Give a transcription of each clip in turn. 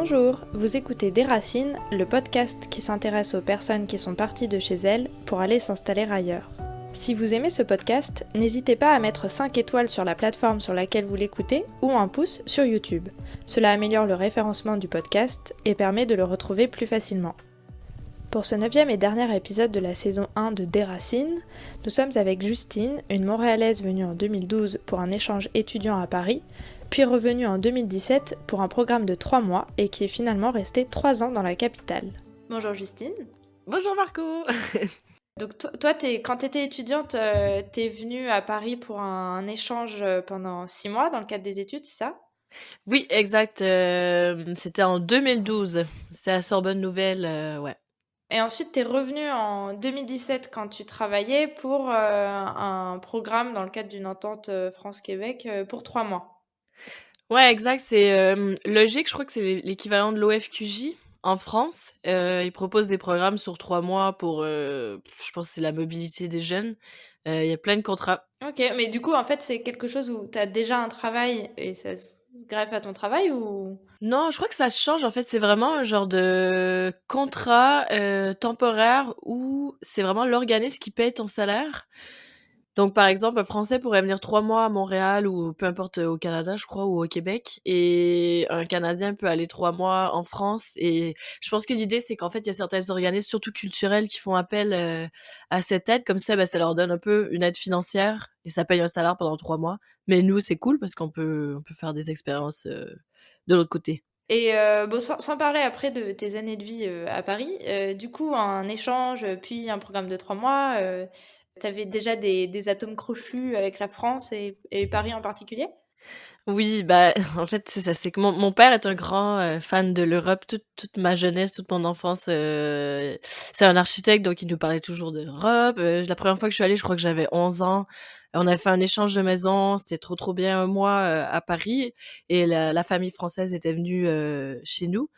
Bonjour, vous écoutez Des Racines, le podcast qui s'intéresse aux personnes qui sont parties de chez elles pour aller s'installer ailleurs. Si vous aimez ce podcast, n'hésitez pas à mettre 5 étoiles sur la plateforme sur laquelle vous l'écoutez ou un pouce sur YouTube. Cela améliore le référencement du podcast et permet de le retrouver plus facilement. Pour ce 9e et dernier épisode de la saison 1 de Des Racines, nous sommes avec Justine, une Montréalaise venue en 2012 pour un échange étudiant à Paris, puis revenue en 2017 pour un programme de 3 mois et qui est finalement restée 3 ans dans la capitale. Bonjour Justine. Bonjour Marco. Donc toi quand tu étais étudiante, t'es venue à Paris pour un échange pendant 6 mois dans le cadre des études, c'est ça? Oui, exact, c'était en 2012. C'est à Sorbonne Nouvelle, ouais. Et ensuite, tu es revenue en 2017 quand tu travaillais pour un programme dans le cadre d'une entente France-Québec pour 3 mois. Ouais, exact, c'est, Logique, je crois que c'est l'équivalent de l'OFQJ en France. Ils proposent des programmes sur 3 mois pour, je pense que c'est la mobilité des jeunes. Il y a plein de contrats. Ok, mais du coup, en fait, c'est quelque chose où tu as déjà un travail et ça se greffe à ton travail ou... Non, je crois que ça change, en fait, c'est vraiment un genre de contrat, temporaire où c'est vraiment l'organisme qui paye ton salaire. Donc, par exemple, un Français pourrait venir 3 mois à Montréal ou peu importe, au Canada, je crois, ou au Québec, et un Canadien peut aller 3 mois en France. Et je pense que l'idée, c'est qu'en fait, il y a certains organismes, surtout culturels, qui font appel, à cette aide. Comme ça, ça leur donne un peu une aide financière et ça paye un salaire pendant 3 mois. Mais nous, c'est cool parce qu'on peut faire des expériences, de l'autre côté. Et bon, sans parler après de tes années de vie à Paris, du coup, un échange, puis un programme de 3 mois, tu avais déjà des atomes crochus avec la France et Paris en particulier? Oui, bah, en fait, c'est ça, c'est que mon père est un grand, fan de l'Europe. Toute ma jeunesse, toute mon enfance, c'est un architecte, donc il nous parlait toujours de l'Europe. La première fois que je suis allée, je crois que j'avais 11 ans. On avait fait un échange de maison, c'était trop bien, un mois, à Paris, et la famille française était venue, chez nous.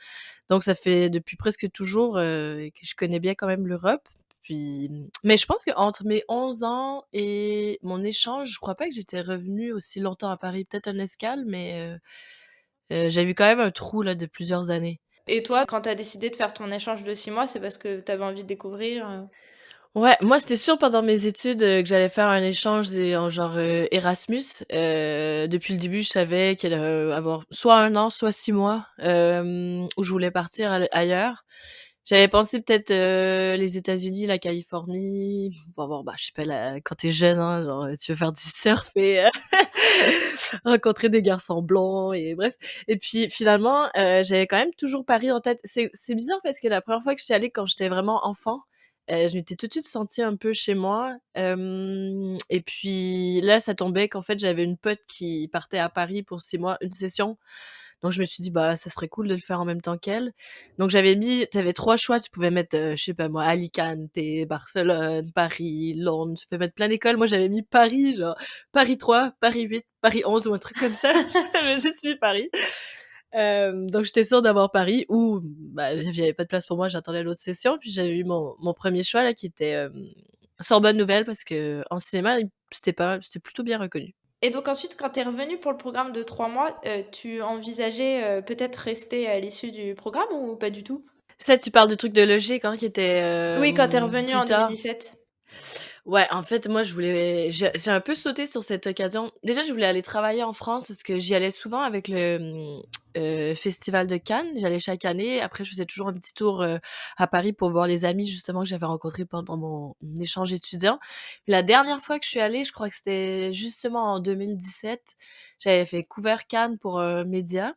Donc ça fait depuis presque toujours, que je connais bien quand même l'Europe. Puis, mais je pense qu'entre mes 11 ans et mon échange, je crois pas que j'étais revenue aussi longtemps à Paris. Peut-être un escale, mais j'ai eu quand même un trou là de plusieurs années. Et toi, quand tu as décidé de faire ton échange de 6 mois, c'est parce que tu avais envie de découvrir, Ouais, moi, c'était sûr pendant mes études, que j'allais faire un échange en genre, Erasmus. Depuis le début, je savais qu'il allait, avoir soit 1 an, soit 6 mois, où je voulais partir ailleurs. J'avais pensé peut-être, les États-Unis, la Californie, pour avoir, bah, je sais pas, quand t'es jeune, hein, genre, tu veux faire du surf et rencontrer des garçons blonds et bref. Et puis finalement, j'avais quand même toujours Paris en tête. C'est bizarre parce que la première fois que j'étais allée quand j'étais vraiment enfant, je m'étais tout de suite sentie un peu chez moi, et puis là, ça tombait qu'en fait, j'avais une pote qui partait à Paris pour 6 mois, une session. Donc je me suis dit: «Bah, ça serait cool de le faire en même temps qu'elle». Donc tu avais 3 choix, tu pouvais mettre, je sais pas moi, Alicante, Barcelone, Paris, Londres, tu pouvais mettre plein d'écoles. Moi, j'avais mis Paris, genre Paris 3, Paris 8, Paris 11 ou un truc comme ça. J'avais juste mis Paris. Donc j'étais sûre d'avoir Paris, ou bah, il y avait pas de place pour moi, j'attendais l'autre session. Puis j'avais eu mon 1er choix là qui était, Sorbonne Nouvelle, parce qu'en cinéma, c'était plutôt bien reconnu. Et donc ensuite, quand tu es revenue pour le programme de 3 mois, tu envisageais, peut-être rester à l'issue du programme ou pas du tout? Ça, tu parles de trucs de logique, hein, qui étaient, Oui, quand tu es revenue plus en tard? 2017. Ouais, en fait, moi, j'ai un peu sauté sur cette occasion. Déjà, je voulais aller travailler en France parce que j'y allais souvent avec le, festival de Cannes. J'y allais chaque année. Après, je faisais toujours un petit tour, à Paris pour voir les amis justement que j'avais rencontrés pendant mon échange étudiant. Puis la dernière fois que je suis allée, je crois que c'était justement en 2017. J'avais fait couvert Cannes pour un média.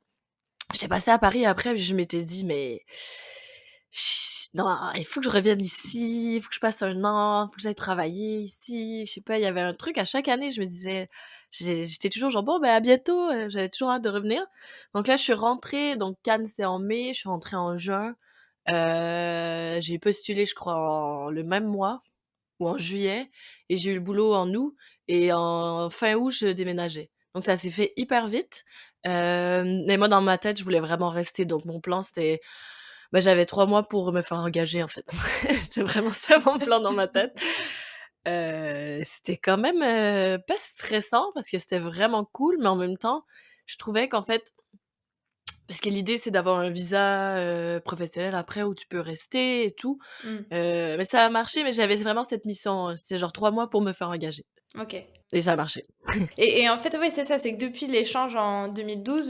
J'étais passée à Paris après, puis je m'étais dit: «Mais non, il faut que je revienne ici, il faut que je passe 1 an, il faut que j'aille travailler ici». Je sais pas, il y avait un truc à chaque année, je me disais, j'étais toujours genre: «Bon, ben, à bientôt», j'avais toujours hâte de revenir. Donc là, je suis rentrée, donc Cannes, c'est en mai, je suis rentrée en juin. J'ai postulé, je crois, le même mois ou en juillet, et j'ai eu le boulot en août, et en fin août, je déménageais. Donc ça s'est fait hyper vite. Mais moi, dans ma tête, je voulais vraiment rester. Donc mon plan, c'était, bah, j'avais 3 mois pour me faire engager, en fait. C'est vraiment ça mon plan dans ma tête. C'était quand même, pas stressant parce que c'était vraiment cool, mais en même temps, je trouvais qu'en fait, Parce que l'idée, c'est d'avoir un visa, professionnel après où tu peux rester et tout. Mmh. Mais ça a marché, mais j'avais vraiment cette mission, c'était genre 3 mois pour me faire engager OK. et ça a marché. Et en fait, oui, c'est ça, c'est que depuis l'échange en 2012,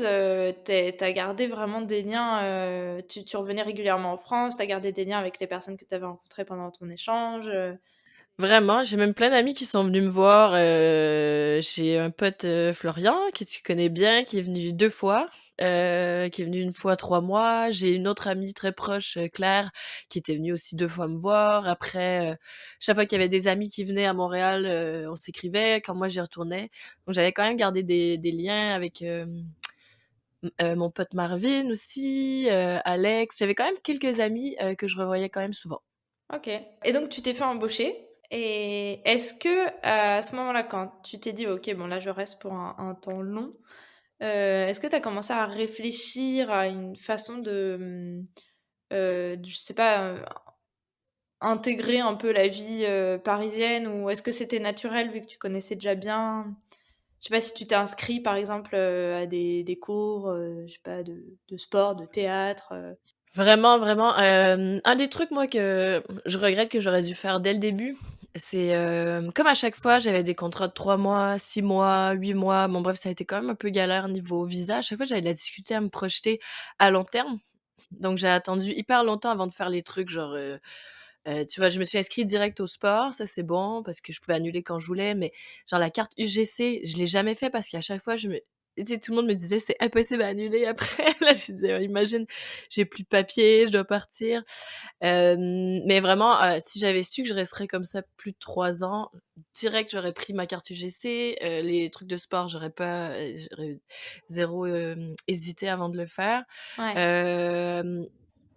tu gardé vraiment des liens, tu revenais régulièrement en France, tu as gardé des liens avec les personnes que tu avais rencontrées pendant ton échange? Vraiment, j'ai même plein d'amis qui sont venus me voir, j'ai un pote, Florian, que tu connais bien, qui est venu 2 fois, qui est venu 1 fois 3 mois. J'ai une autre amie très proche, Claire, qui était venue aussi 2 fois me voir. Après, chaque fois qu'il y avait des amis qui venaient à Montréal, on s'écrivait quand moi j'y retournais. Donc j'avais quand même gardé des liens avec, mon pote Marvin aussi, Alex. J'avais quand même quelques amis, que je revoyais quand même souvent. OK. Et donc tu t'es fait embaucher et est-ce que, à ce moment-là, quand tu t'es dit: «OK, bon là je reste pour un temps long», est-ce que tu as commencé à réfléchir à une façon de, je sais pas, intégrer un peu la vie, parisienne ou est-ce que c'était naturel vu que tu connaissais déjà bien? Je sais pas si tu t'es inscrit par exemple, à des cours, je sais pas de sport, de théâtre? Vraiment, vraiment, un des trucs moi que je regrette que j'aurais dû faire dès le début, c'est, comme à chaque fois j'avais des contrats de 3 mois, 6 mois, 8 mois, bon bref, ça a été quand même un peu galère niveau visa. À chaque fois, j'avais de la difficulté à me projeter à long terme. Donc j'ai attendu hyper longtemps avant de faire les trucs genre, tu vois, je me suis inscrite direct au sport, ça c'est bon parce que je pouvais annuler quand je voulais, mais genre la carte UGC, je l'ai jamais fait parce qu'à chaque fois tu sais, tout le monde me disait: «C'est impossible à annuler après». Là, je disais: «Imagine, j'ai plus de papier, je dois partir». Mais vraiment, si j'avais su que je resterais comme ça plus de 3 ans, direct j'aurais pris ma carte UGC, les trucs de sport, j'aurais 0, hésité avant de le faire. Ouais. Hem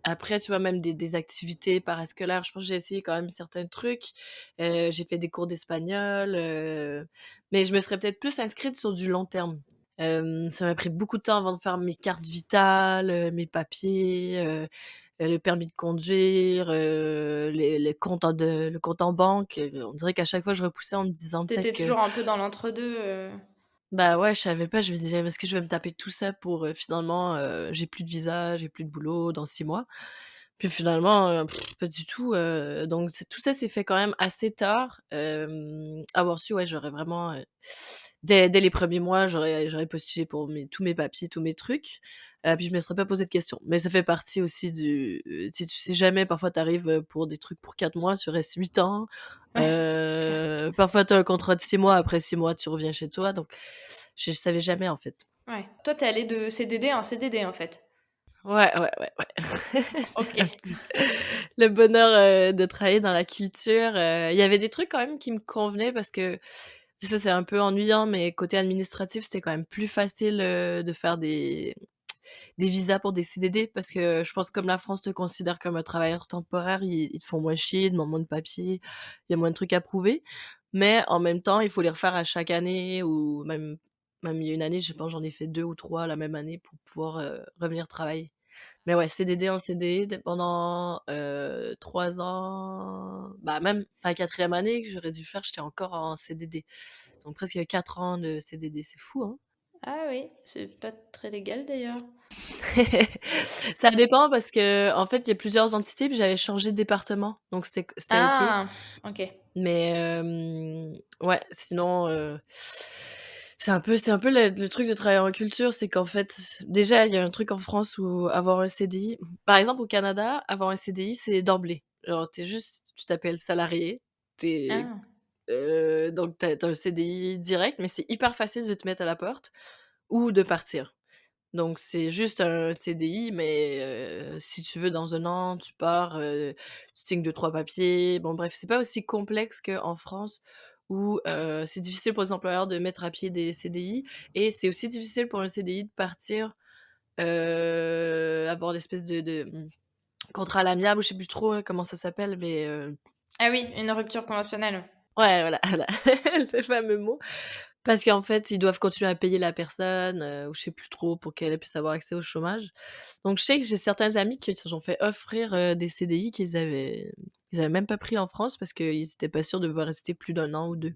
Après, tu vois, même des activités parascolaires, je pense que j'ai essayé quand même certains trucs. J'ai fait des cours d'espagnol, mais je me serais peut-être plus inscrite sur du long terme. Ça m'a pris beaucoup de temps avant de faire mes cartes vitales, mes papiers, le permis de conduire, le compte en banque. On dirait qu'à chaque fois, je repoussais en me disant Tu peut-être étais que toujours un peu dans l'entre-deux? bah, ouais, je savais pas, je me disais: «Est-ce que je vais me taper tout ça pour, finalement, j'ai plus de visa, j'ai plus de boulot dans 6 mois?» Puis finalement, pas du tout, donc tout ça s'est fait quand même assez tard. Avoir su, ouais, j'aurais vraiment, dès les premiers mois, j'aurais postulé pour tous mes papiers, tous mes trucs, puis je me serais pas posé de questions. Mais ça fait partie aussi tu sais jamais, parfois tu arrives, pour des trucs pour 4 mois, tu restes 8 ans. Ouais, c'est clair. Parfois tu as un contrat de 6 mois, après 6 mois, tu reviens chez toi, donc je savais jamais, en fait. Ouais. Toi, tu es allé de CDD en CDD en fait? Ouais, ouais, ouais, ouais. OK. Le bonheur, de travailler dans la culture, il y avait des trucs quand même qui me convenaient parce que ça, c'est un peu ennuyant, mais côté administratif, c'était quand même plus facile, de faire des visas pour des CDD parce que je pense que comme la France te considère comme un travailleur temporaire, ils te font moins chier, ils demandent moins de papiers, il y a moins de trucs à prouver. Mais en même temps, il faut les refaire à chaque année ou même il y a une année, je pense, j'en ai fait 2 ou 3 la même année pour pouvoir, revenir travailler. Mais ouais, CDD en CDI pendant, 3 ans, bah, même la 4e année que j'aurais dû faire, j'étais encore en CDD. Donc presque 4 ans de CDD, c'est fou, hein? Ah oui, c'est pas très légal d'ailleurs. Ça dépend parce qu'en fait, il y a plusieurs entités, puis j'avais changé de département, donc c'était OK. Ah! OK. Mais ouais, sinon, c'est un peu le truc de travailler en culture, c'est qu'en fait, déjà, il y a un truc en France où avoir un CDI par exemple, au Canada, avoir un CDI, c'est d'emblée. Genre, tu t'appelles salarié, tu es, Ah! donc tu as un CDI direct, mais c'est hyper facile de te mettre à la porte ou de partir. Donc c'est juste un CDI, mais si tu veux, dans 1 an, tu pars, tu signes 2-3 papiers. Bon bref, c'est pas aussi complexe qu'en France où, c'est difficile pour les employeurs de mettre à pied des CDI et c'est aussi difficile pour un CDI de partir, avoir l'espèce de contrat à l'amiable ou je sais plus trop, comment ça s'appelle, mais Ah oui, une rupture conventionnelle. ouais, voilà, voilà, le fameux mot. Parce qu'en fait, ils doivent continuer à payer la personne, ou je sais plus trop pour qu'elle puisse avoir accès au chômage. Donc je sais que j'ai certains amis qui se sont fait offrir, des CDI qu'ils avaient même pas pris en France parce qu'ils étaient pas sûrs de devoir rester plus d'1 an ou 2.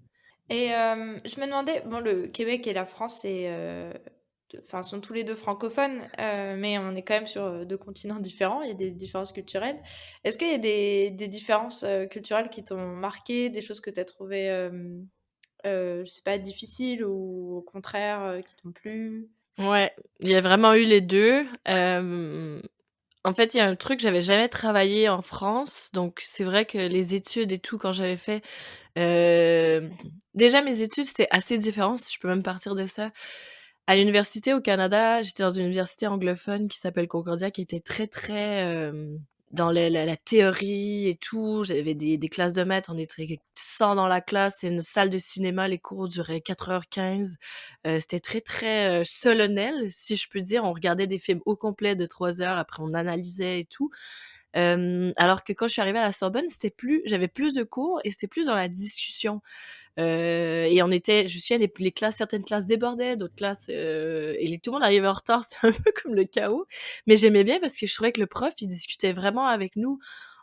Et je me demandais, bon, le Québec et la France, enfin, sont tous les deux francophones, mais on est quand même sur deux continents différents. Il y a des différences culturelles. Est-ce qu'il y a des différences culturelles qui t'ont marqué, des choses que tu as trouvées, je sais pas, difficiles ou au contraire qui t'ont plu? Ouais, il y a vraiment eu les 2. En fait, il y a un truc, j'avais jamais travaillé en France, donc c'est vrai que les études et tout, quand j'avais fait, hem, déjà mes études, c'était assez différent, si je peux même partir de ça. À l'université au Canada, j'étais dans une université anglophone qui s'appelle Concordia, qui était très, très, dans la théorie et tout. J'avais des classes de maths, on était 100 dans la classe, c'était une salle de cinéma, les cours duraient 4h15. C'était très, très, solennel, si je peux dire. On regardait des films au complet de 3 heures, après on analysait et tout. Alors que quand je suis arrivée à la Sorbonne, j'avais plus de cours et c'était plus dans la discussion. Et je me souviens, les classes, certaines classes débordaient, d'autres classes, et tout le monde arrivait en retard, c'était un peu comme le chaos. Mais j'aimais bien parce que je trouvais que le prof, il discutait vraiment avec nous.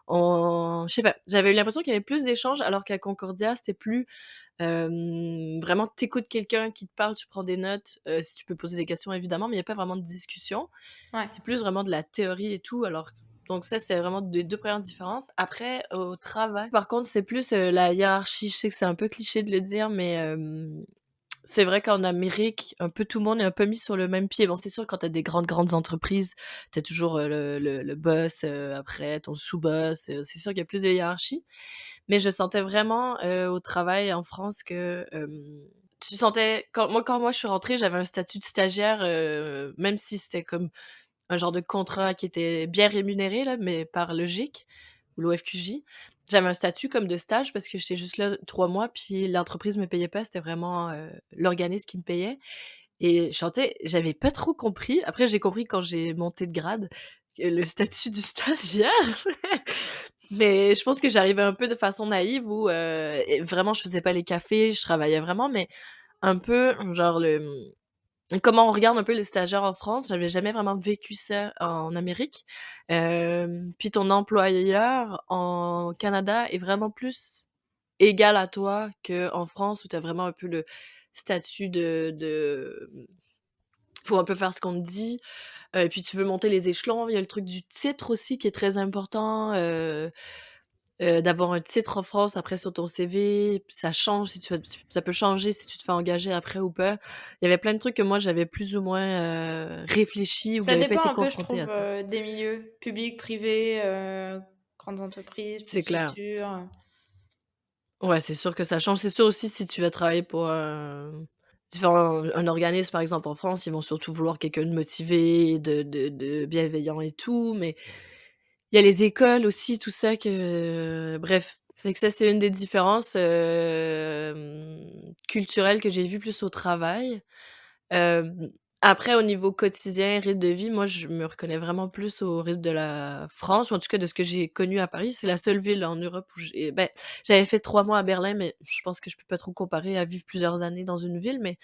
Je sais pas, j'avais eu l'impression qu'il y avait plus d'échanges, alors qu'à Concordia, c'était plus, vraiment t'écoutes quelqu'un qui te parle, tu prends des notes, si tu peux poser des questions évidemment, mais il y a pas vraiment de discussion. Ouais. C'est plus vraiment de la théorie et tout, alors donc ça, c'était vraiment des 2 premières différences. Après, au travail, par contre, c'est plus, la hiérarchie. Je sais que c'est un peu cliché de le dire, mais c'est vrai qu'en Amérique, un peu tout le monde est un peu mis sur le même pied. Bon, c'est sûr, quand tu as des grandes entreprises, tu as toujours, le boss, après ton sous-boss, c'est sûr qu'il y a plus de hiérarchie. Mais je sentais vraiment, au travail en France que, tu sentais quand moi je suis rentrée, j'avais un statut de stagiaire, même si c'était comme un genre de contrat qui était bien rémunéré là, mais par le GIC ou l'OFQJ. J'avais un statut comme de stage parce que j'étais juste là 3 mois, puis l'entreprise me payait pas, c'était vraiment, l'organisme qui me payait et j'avais pas trop compris. Après, j'ai compris quand j'ai monté de grade, le statut du stagiaire. Mais je pense que j'arrivais un peu de façon naïve où, et vraiment je faisais pas les cafés, je travaillais vraiment, mais un peu genre comment on regarde un peu les stagiaires en France, j'avais jamais vraiment vécu ça en Amérique. Puis ton employeur en Canada est vraiment plus égal à toi qu'en France où tu as vraiment un peu le statut faut un peu faire ce qu'on te dit, et puis tu veux monter les échelons. Il y a le truc du titre aussi qui est très important, d'avoir un titre en France après sur ton CV, puis ça peut changer si tu te fais engager après ou pas. Il y avait plein de trucs que moi j'avais plus ou moins, réfléchi ou que Ça j'avais pas dépend été un peu, je confrontée à trouve, ça. des milieux, publics, privés, grandes entreprises, petites C'est clair. structures. Ouais, c'est sûr que ça change. C'est sûr aussi si tu vas travailler pour un organisme, par exemple en France, ils vont surtout vouloir quelqu'un de motivé, de bienveillant et tout, mais il y a les écoles aussi, tout ça bref. Fait que ça, c'est une des différences, culturelles que j'ai vues plus au travail. Hem, Après au niveau quotidien, rythme de vie, moi, je me reconnais vraiment plus au rythme de la France ou en tout cas de ce que j'ai connu à Paris. C'est la seule ville en Europe où j'avais fait 3 mois à Berlin, mais je pense que je peux pas trop comparer à vivre plusieurs années dans une ville, mais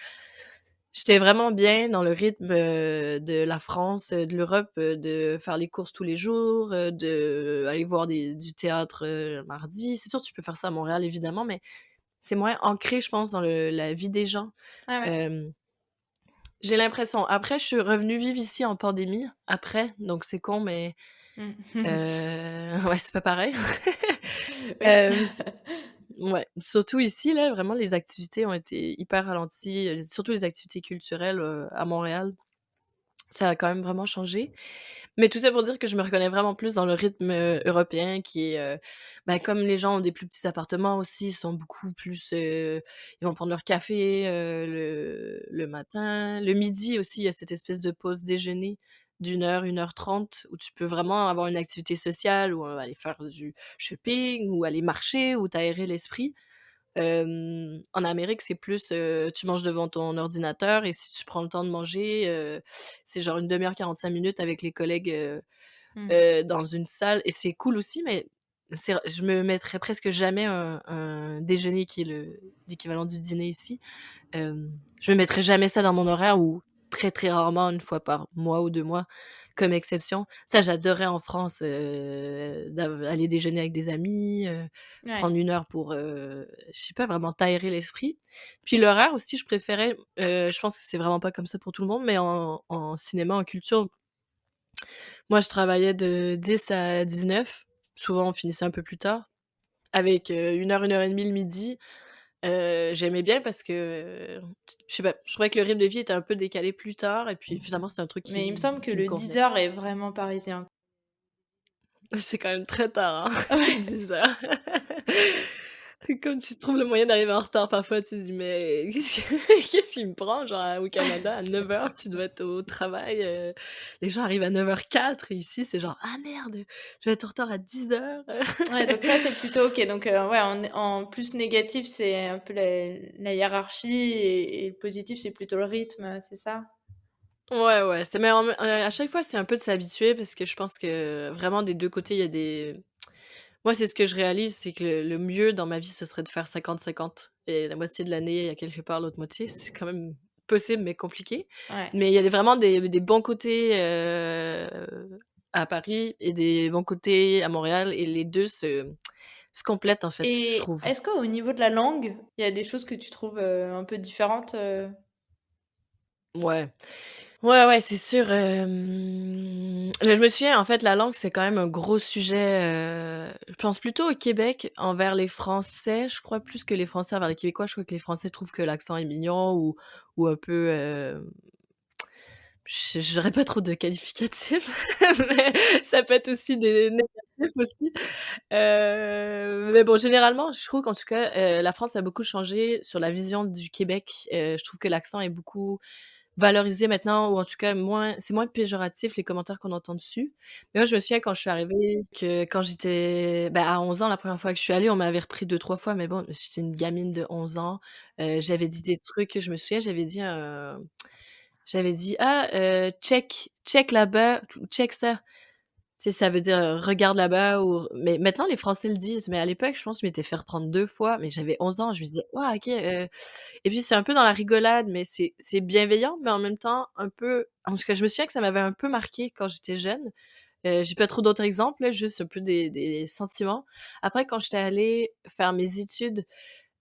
j'étais vraiment bien dans le rythme, de la France, de l'Europe, de faire les courses tous les jours, d'aller voir du théâtre, le mardi. C'est sûr, tu peux faire ça à Montréal évidemment, mais c'est moins ancré, je pense, dans la vie des gens. Ah ouais. Hem, j'ai l'impression. Après, je suis revenue vivre ici en pandémie, après, donc c'est con, mais Mmh. ouais, c'est pas pareil. Oui. S Ouais, surtout ici, là, vraiment les activités ont été hyper ralenties, surtout les activités culturelles, à Montréal. Ça a quand même vraiment changé. Mais tout ça pour dire que je me reconnais vraiment plus dans le rythme, européen qui est, comme les gens ont des plus petits appartements aussi, ils sont beaucoup plus, ils vont prendre leur café, le matin. Le midi aussi, il y a cette espèce de pause déjeuner d'1 heure, 1 h 30 où tu peux vraiment avoir une activité sociale ou, aller faire du shopping ou aller marcher ou t'aérer l'esprit. En Amérique, c'est plus, tu manges devant ton ordinateur et si tu prends le temps de manger, c'est genre 1/2 heure, 45 minutes avec les collègues, Mmh. dans une salle et c'est cool aussi, mais je me mettrais presque jamais un déjeuner qui est l'équivalent du dîner ici, je me mettrais jamais ça dans mon horaire ou très, très rarement, une fois par mois ou 2 mois, comme exception. Ça, j'adorais en France, aller déjeuner avec des amis, Ouais. prendre 1 heure pour, je sais pas, vraiment t'aérer l'esprit. Puis l'horaire aussi, je préférais, je pense que c'est vraiment pas comme ça pour tout le monde, mais en cinéma, en culture, moi, je travaillais de 10 à 19. Souvent, on finissait un peu plus tard avec, 1 heure et demie le midi. J'aimais bien parce que, je sais pas, je trouvais que le rythme de vie était un peu décalé plus tard et puis finalement, c'est un truc Mais il me semble que qui me le dix convenait. heures est vraiment parisien. C'est quand même très tard, hein, Ouais. 10 heures. C'est comme tu trouves le moyen d'arriver en retard parfois, tu te dis: «Mais qu'est-ce qui me prend?» Genre, au Canada, à 9 heures, tu dois être au travail, les gens arrivent à 9h04 et ici, c'est genre: «Ah merde, je vais être en retard à 10 heures. Ouais, donc ça, c'est plutôt OK. Donc, ouais, en plus négatif, c'est un peu la hiérarchie et le positif, c'est plutôt le rythme, c'est ça? Ouais, ouais, c'était mais à chaque fois, c'est un peu de s'habituer parce que je pense que vraiment des 2 côtés, il y a des moi, c'est ce que je réalise, c'est que le mieux dans ma vie, ce serait de faire 50-50 et la moitié de l'année, il y a quelque part l'autre moitié. C'est quand même possible, mais compliqué. Ouais. Mais il y a vraiment des bons côtés, à Paris et des bons côtés à Montréal et les 2 se complètent, en fait, je Et trouve. est-ce qu'au niveau de la langue, il y a des choses que tu trouves, un peu différentes, Ouais. Ouais, ouais, c'est sûr, je me souviens, en fait, la langue, c'est quand même un gros sujet, je pense plutôt au Québec envers les Français, je crois, plus que les Français envers les Québécois. Je crois que les Français trouvent que l'accent est mignon ou un peu, j'aurais pas trop de qualificatifs, mais ça peut être aussi des négatifs aussi. Mais bon, généralement, je trouve qu'en tout cas, la France a beaucoup changé sur la vision du Québec. Je trouve que l'accent est beaucoup valorisé maintenant ou en tout cas moins péjoratif les commentaires qu'on entend dessus. Mais moi, je me souviens quand je suis arrivée que quand j'étais, à 11 ans, la première fois que je suis allée, on m'avait repris 2-3 fois, mais bon, j'étais une gamine de 11 ans. J'avais dit des trucs, je me souviens, j'avais dit: «Ah, check là-bas, check ça». Tu sais, ça veut dire, «Regarde là-bas» ou mais maintenant les Français le disent, mais à l'époque, je pense, je m'étais fait reprendre 2 fois, mais j'avais 11 ans, je me disais: «Waouh, OK», et puis c'est un peu dans la rigolade, mais c'est bienveillant, mais en même temps un peu en tout cas, je me souviens que ça m'avait un peu marquée quand j'étais jeune. J'ai pas trop d'autres exemples, là, juste un peu des sentiments. Après, quand j'étais allée faire mes études,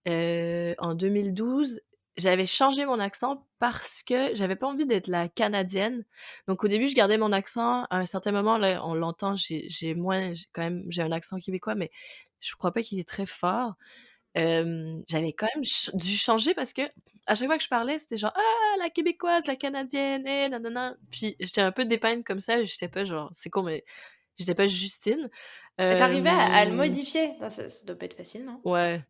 en 2012, j'avais changé mon accent parce que j'avais pas envie d'être la canadienne. Donc au début, je gardais mon accent. À un certain moment, là, on l'entend, j'ai quand même j'ai un accent québécois, mais je crois pas qu'il est très fort. J'avais quand même dû changer parce que à chaque fois que je parlais, c'était genre: «Ah, la québécoise, la canadienne, eh, nanana». Puis j'étais un peu dépeinte comme ça, j'étais pas genre c'est con, mais j'étais pas Justine. tu arrivais à le Hem modifier? Non, ça doit pas être facile, non? Ouais.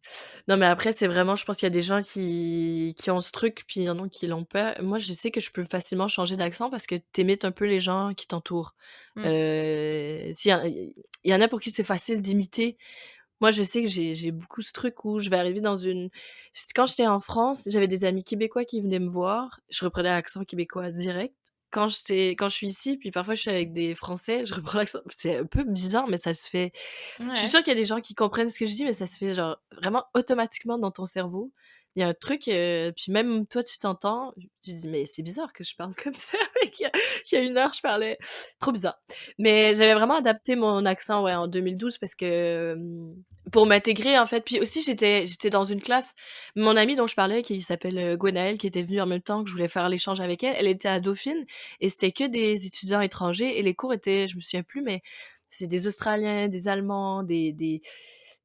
Non, mais après, c'est vraiment je pense qu'il y a des gens qui ont ce truc, puis il y en a qui l'ont pas. Moi, je sais que je peux facilement changer d'accent parce que tu imites un peu les gens qui t'entourent. Mmh. Tu il y en a pour qui c'est facile d'imiter. Moi, je sais que j'ai beaucoup ce truc où je vais arriver dans une quand j'étais en France, j'avais des amis québécois qui venaient me voir, je reprenais l'accent québécois direct. Quand je suis ici, puis parfois je suis avec des Français, je reprends l'accent. C'est un peu bizarre, mais ça se fait. Je suis Ouais. sûre qu'il y a des gens qui comprennent ce que je dis, mais ça se fait genre vraiment automatiquement dans ton cerveau. Il y a un truc, puis même toi tu t'entends, tu dis: «Mais c'est bizarre que je parle comme ça, qu'il y a 1 heure je parlais». Trop bizarre. Mais j'avais vraiment adapté mon accent, ouais, en 2012 parce que, pour m'intégrer en fait. Puis aussi j'étais dans une classe, mon amie dont je parlais qui s'appelle, Gwenaëlle, qui était venue en même temps que je voulais faire l'échange avec elle, elle était à Dauphine et c'était que des étudiants étrangers et les cours étaient je me souviens plus, mais c'est des Australiens, des Allemands, des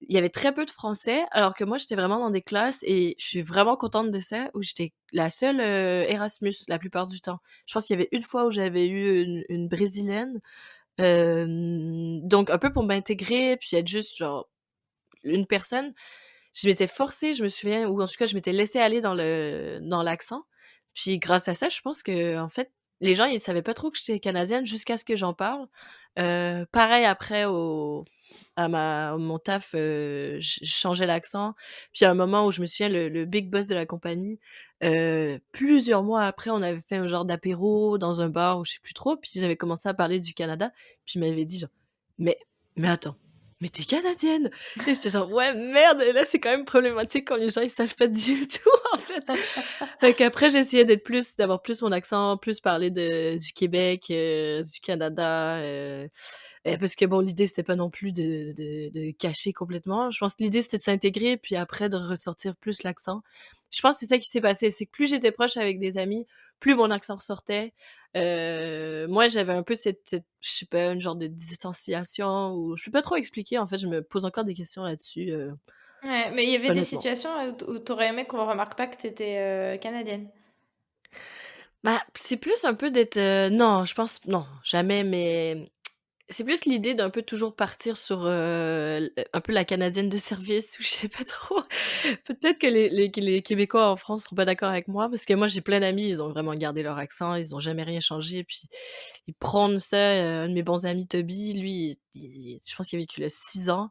il y avait très peu de Français, alors que moi, j'étais vraiment dans des classes et je suis vraiment contente de ça, où j'étais la seule, Erasmus la plupart du temps. Je pense qu'il y avait une fois où j'avais eu une brésilienne, donc un peu pour m'intégrer, puis être juste genre une personne. Je m'étais forcée, je me souviens, ou en tout cas, je m'étais laissée aller dans l'accent. Puis grâce à ça, je pense qu'en fait, les gens, ils savaient pas trop que j'étais canadienne jusqu'à ce que j'en parle. Pareil après à mon taf, je changeais l'accent. Puis à un moment où je me souviens, le big boss de la compagnie, plusieurs mois après, on avait fait un genre d'apéro dans un bar ou je sais plus trop, puis j'avais commencé à parler du Canada, puis il m'avait dit genre: «Mais mais attends». «Mais t'es canadienne!» et j'étais genre: «Ouais, merde!» et là, c'est quand même problématique quand les gens, ils savent pas du tout, en fait. Fait qu'après, j'essayais d'avoir plus mon accent, plus parler du Québec, du Canada, parce que bon, l'idée, c'était pas non plus de cacher complètement. Je pense que l'idée, c'était de s'intégrer, puis après de ressortir plus l'accent. Je pense que c'est ça qui s'est passé, c'est que plus j'étais proche avec des amis, plus mon accent ressortait. Moi, j'avais un peu cette je sais pas, une genre de distanciation ou je peux pas trop expliquer, en fait, je me pose encore des questions là-dessus, Ouais, mais il y avait des honnêtement. situations, où tu aurais aimé qu'on remarque pas que tu étais, canadienne? Bah, c'est plus un peu d'être, non, je pense non, jamais, mais c'est plus l'idée d'un peu toujours partir sur, un peu la canadienne de service ou je sais pas trop. Peut-être que les Québécois en France seront pas d'accord avec moi parce que moi, j'ai plein d'amis, ils ont vraiment gardé leur accent, ils ont jamais rien changé puis ils prônent ça, un de mes bons amis Toby, lui, je pense qu'il a vécu là 6 ans.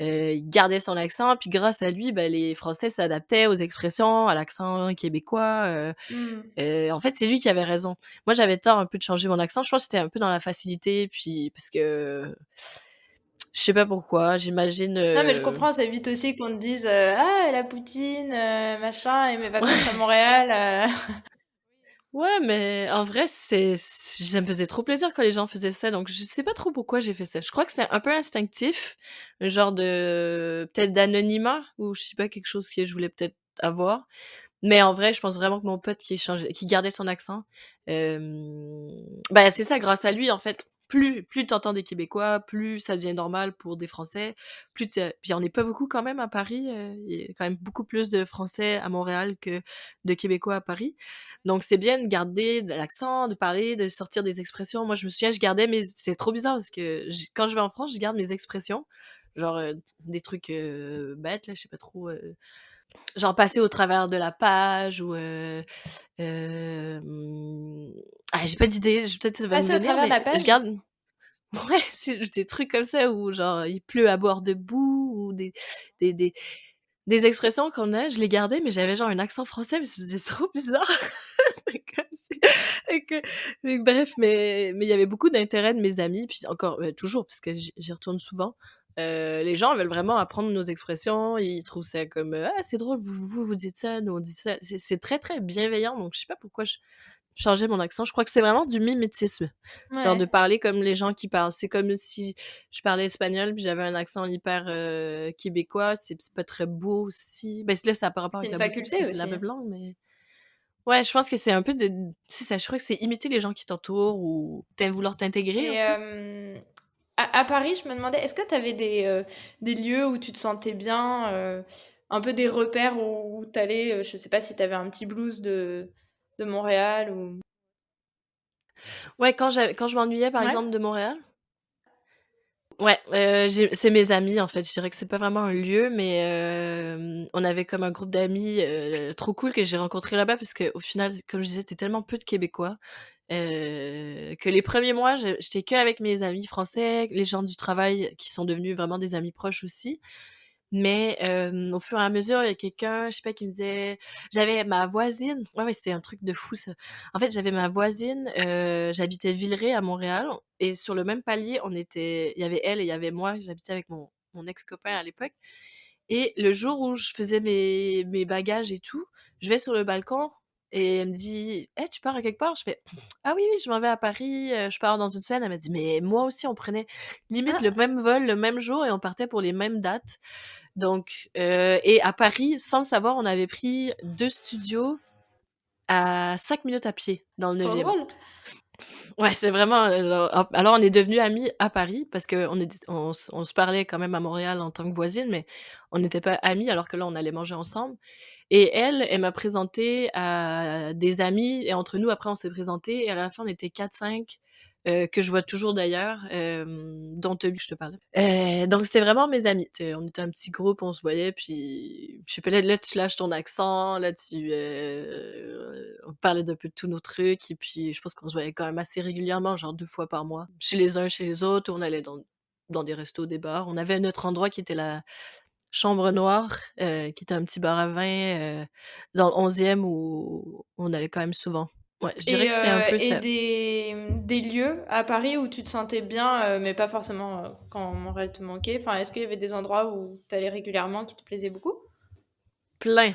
Il gardait son accent, puis grâce à lui, ben, les Français s'adaptaient aux expressions, à l'accent québécois, Mmh. en fait, c'est lui qui avait raison. Moi, j'avais tort un peu de changer mon accent. Je pense que c'était un peu dans la facilité, puis parce que je sais pas pourquoi, j'imagine, Non, mais je comprends, c'est vite aussi qu'on te dise, «Ah, la poutine, machin et mes vacances à ouais. Montréal», Ouais, mais en vrai, ça me faisait trop plaisir quand les gens faisaient ça, donc je sais pas trop pourquoi j'ai fait ça. Je crois que c'est un peu instinctif, un genre de peut-être d'anonymat ou je sais pas, quelque chose que je voulais peut-être avoir. Mais en vrai, je pense vraiment que mon pote qui gardait son accent, bah, c'est ça, grâce à lui, en fait, plus tu entends des Québécois, plus ça devient normal pour des Français, plus tu puis on n'est pas beaucoup quand même à Paris, il y a quand même beaucoup plus de Français à Montréal que de Québécois à Paris. Donc c'est bien de garder de l'accent, de parler, de sortir des expressions. Moi, je me souviens, je gardais mes c'est trop bizarre parce que quand je vais en France, je garde mes expressions, genre, des trucs, bêtes là, je sais pas trop, genre passer au travers de la page ou j'ai pas d'idée, peut-être ça va me passer au venir, travers de mais la je page. garde ouais, c'est des trucs comme ça où genre il pleut à boire debout ou des des des expressions qu'on a, je les gardais, mais j'avais genre un accent français, mais ça faisait trop bizarre. C'est comme si et que bref, mais il y avait beaucoup d'intérêt de mes amis, puis encore, toujours parce que j'y retourne souvent. Les gens veulent vraiment apprendre nos expressions, ils trouvent ça comme, «Ah, c'est drôle, vous dites ça, nous on dit ça». C'est très, très bienveillant, donc je sais pas pourquoi je changeais mon accent. Je crois que c'est vraiment du mimétisme, genre de Ouais. parler comme les gens qui parlent. C'est comme si je parlais espagnol, puis j'avais un accent hyper, québécois, c'est pas très beau aussi. Ben, là, ça a pas rapport C'est avec une la beauté parce que faculté c'est la aussi, même hein. langue, mais ouais, je pense que c'est un peu c'est ça, je crois que c'est imiter les gens qui t'entourent ou vouloir t'intégrer Et un peu. à Paris, je me demandais, est-ce que tu avais des lieux où tu te sentais bien, un peu des repères où tu allais, je sais pas si tu avais un petit blues de Montréal ou Ouais, quand je m'ennuyais, par ouais? exemple, de Montréal. Ouais, c'est mes amis, en fait. Je dirais que c'est pas vraiment un lieu, mais on avait comme un groupe d'amis, trop cool que j'ai rencontré là-bas parce qu'au final, comme je disais, tu tellement peu de Québécois, que les premiers mois, j'étais qu'avec mes amis français, les gens du travail qui sont devenus vraiment des amis proches aussi. Mais au fur et à mesure, il y a quelqu'un, je sais pas, qui me disait j'avais ma voisine ouais, c'est un truc de fou ça. En fait, j'avais ma voisine, j'habitais Villeray à Montréal et sur le même palier, il y avait elle et il y avait moi, j'habitais avec mon ex-copain à l'époque et le jour où je faisais mes bagages et tout, je vais sur le balcon et elle me dit: «Hey, tu pars à quelque part?» Je fais: «Ah oui, oui, je m'en vais à Paris, je pars dans une semaine». Elle m'a dit: «Mais moi aussi, on prenait limite le Ah! même vol, le même jour et on partait pour les mêmes dates». Donc et à Paris, sans le savoir, on avait pris 2 studios à 5 minutes à pied dans le C'est trop 9e. drôle. Ouais, c'est vraiment, alors on est devenus amis à Paris parce qu'on se parlait quand même à Montréal en tant que voisines, mais on n'était pas amis alors que là, on allait manger ensemble et elle m'a présenté à des amis et entre nous, après, on s'est présentés et à la fin, on était 4-5 que je vois toujours d'ailleurs, dont Toby que je te parlais. Donc c'était vraiment mes amis. Tu On était un petit groupe, on se voyait puis je sais pas, là tu lâches ton accent, là on parlait d'un peu de tous nos trucs et puis je pense qu'on se voyait quand même assez régulièrement, genre 2 fois par mois. Chez les uns, chez les autres, on allait dans des restos, des bars. On avait notre endroit qui était la Chambre Noire, qui était un petit bar à vin, dans le 11e où on allait quand même souvent. Ouais, je dirais que c'était un peu Et ça. des lieux à Paris où tu te sentais bien, mais pas forcément quand Montréal te manquait. Enfin, est-ce qu'il y avait des endroits où tu allais régulièrement qui te plaisaient beaucoup? Plein,